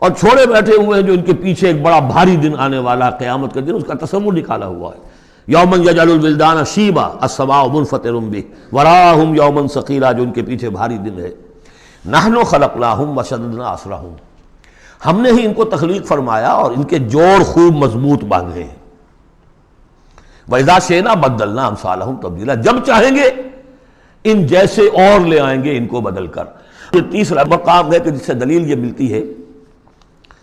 اور چھوڑے بیٹھے ہوئے ہیں جو ان کے پیچھے ایک بڑا بھاری دن آنے والا ہے قیامت کا دن، اس کا تصور نکالا ہوا ہے۔ یوما یجعل الولدان شیبا السماء منفطر بہ وراءهم یوما ثقیلا، جو ان کے پیچھے بھاری دن ہے۔ نحن خلقناہم وشددنا اسرہم، ہم نے ہی ان کو تخلیق فرمایا اور ان کے جوڑ خوب مضبوط باندھے ہیں۔ وَإِذَا شِئْنَا بَدَّلْنَا أَمْثَالَهُمْ تَبْدِيلًا، جب چاہیں گے ان جیسے اور لے آئیں گے ان کو بدل کر۔ یہ تیسرا مقام ہے کہ جس سے دلیل یہ ملتی ہے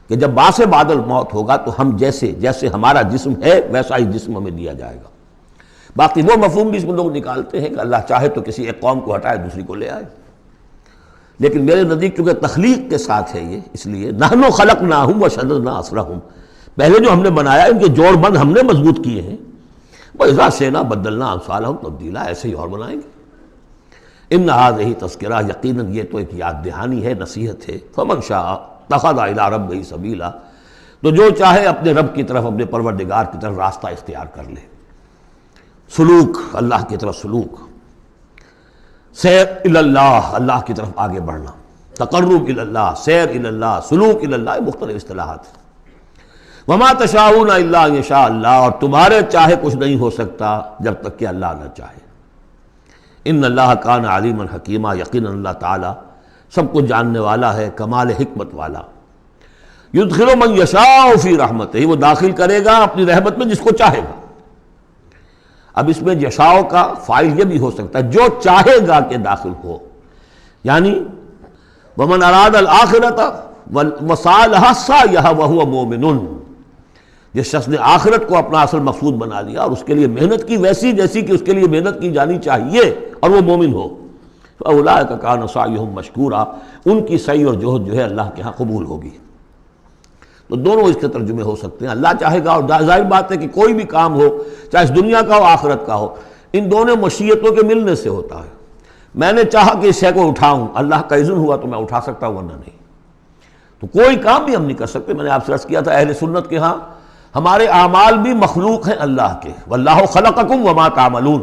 کہ جب باعث بادل موت ہوگا تو ہم جیسے ہمارا جسم ہے ویسا ہی جسم ہمیں دیا جائے گا۔ باقی وہ مفہوم بھی اس میں لوگ نکالتے ہیں کہ اللہ چاہے تو کسی ایک قوم کو ہٹائے دوسری کو لے آئے، لیکن میرے نزدیک چونکہ تخلیق کے ساتھ ہے یہ، اس لیے نحن خلقناہم وشددنا اسرہم، پہلے جو ہم نے بنایا ان کے جوڑ بند ہم نے مضبوط کیے ہیں۔ وَإِذَا شِئْنَا بَدَّلْنَا أَمْثَالَهُمْ تَبْدِيلًا، ایسے ہی اور بنائیں گے۔ ان هذه تذکرہ، یقیناً یہ تو ایک یاد دہانی ہے، نصیحت ہے۔ فمن شاء اتخذ إلى ربه سبیلا، تو جو چاہے اپنے رب کی طرف، اپنے پروردگار کی طرف راستہ اختیار کر لے، سلوک اللہ کی طرف، سلوک سیر الی اللہ، اللہ کی طرف آگے بڑھنا، تقرب الی اللہ، سیر الی اللہ، سلوک الی اللہ، مختلف اصطلاحات ہیں۔ وما تشاءون الا ان یشاء اللہ، اور تمہارے چاہے کچھ نہیں ہو سکتا جب تک کہ اللہ نہ چاہے۔ ان اللہ کان علیما حکیما، یقینا اللہ تعالی سب کچھ جاننے والا ہے، کمال حکمت والا۔ یدخل من یشاء فی رحمتہ، وہ داخل کرے گا اپنی رحمت میں جس کو چاہے گا۔ اب اس میں یشاء کا فاعل یہ بھی ہو سکتا ہے جو چاہے گا کہ داخل ہو، یعنی ومن اراد الآخرۃ وسعى لها سعیها وهو مؤمن، جس شخص نے آخرت کو اپنا اصل مقصود بنا لیا اور اس کے لیے محنت کی ویسی جیسی کہ اس کے لیے محنت کی جانی چاہیے اور وہ مومن ہو، فاولئک کان سعیہم مشکورا، ان کی سعی اور جہد جو ہے اللہ کے ہاں قبول ہوگی۔ تو دونوں اس کے ترجمے ہو سکتے ہیں، اللہ چاہے گا، اور ظاہر بات ہے کہ کوئی بھی کام ہو چاہے اس دنیا کا ہو آخرت کا ہو، ان دونوں مشیتوں کے ملنے سے ہوتا ہے۔ میں نے چاہا کہ اس شے کو اٹھاؤں، اللہ کا اذن ہوا تو میں اٹھا سکتا ہوں، ورنہ نہیں۔ تو کوئی کام بھی ہم نہیں کر سکتے۔ میں نے آپ سے عرض کیا تھا اہل سنت کے ہاں ہمارے اعمال بھی مخلوق ہیں اللہ کے، واللہ خلقکم وما تعملون،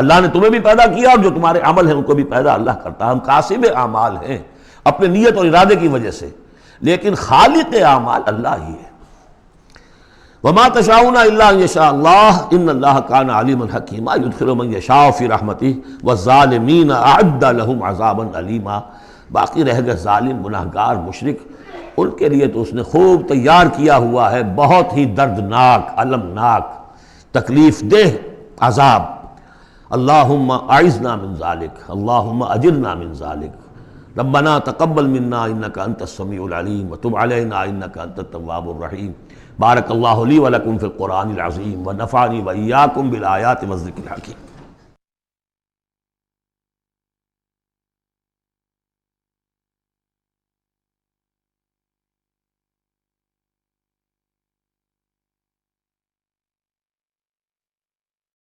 اللہ نے تمہیں بھی پیدا کیا اور جو تمہارے عمل ہیں ان کو بھی پیدا اللہ کرتا ہے۔ ہم کاسب اعمال ہیں اپنے نیت اور ارادے کی وجہ سے، لیکن خالق اعمال اللہ ہی ہے۔ وما تشاءون الا ان یشاء اللہ ان اللہ کان علیما حکیما یدخل من یشاء فی رحمتہ والظالمین اعد لهم عذابا علیما، باقی رہ گئے ظالم، گناہگار، مشرک، ان کے لیے تو اس نے خوب تیار کیا ہوا ہے بہت ہی دردناک، المناک، تکلیف دہ عذاب۔ اللہم اعذنا من ذالک، اللہم اجرنا من ذالک، ربنا تقبل منا انک انت السمیع العلیم وتب علینا انک انت التواب الرحیم۔ بارک اللہ لی ولکم فی القرآن العظیم ونفعنی وإیاکم بالآیات والذکر الحکیم۔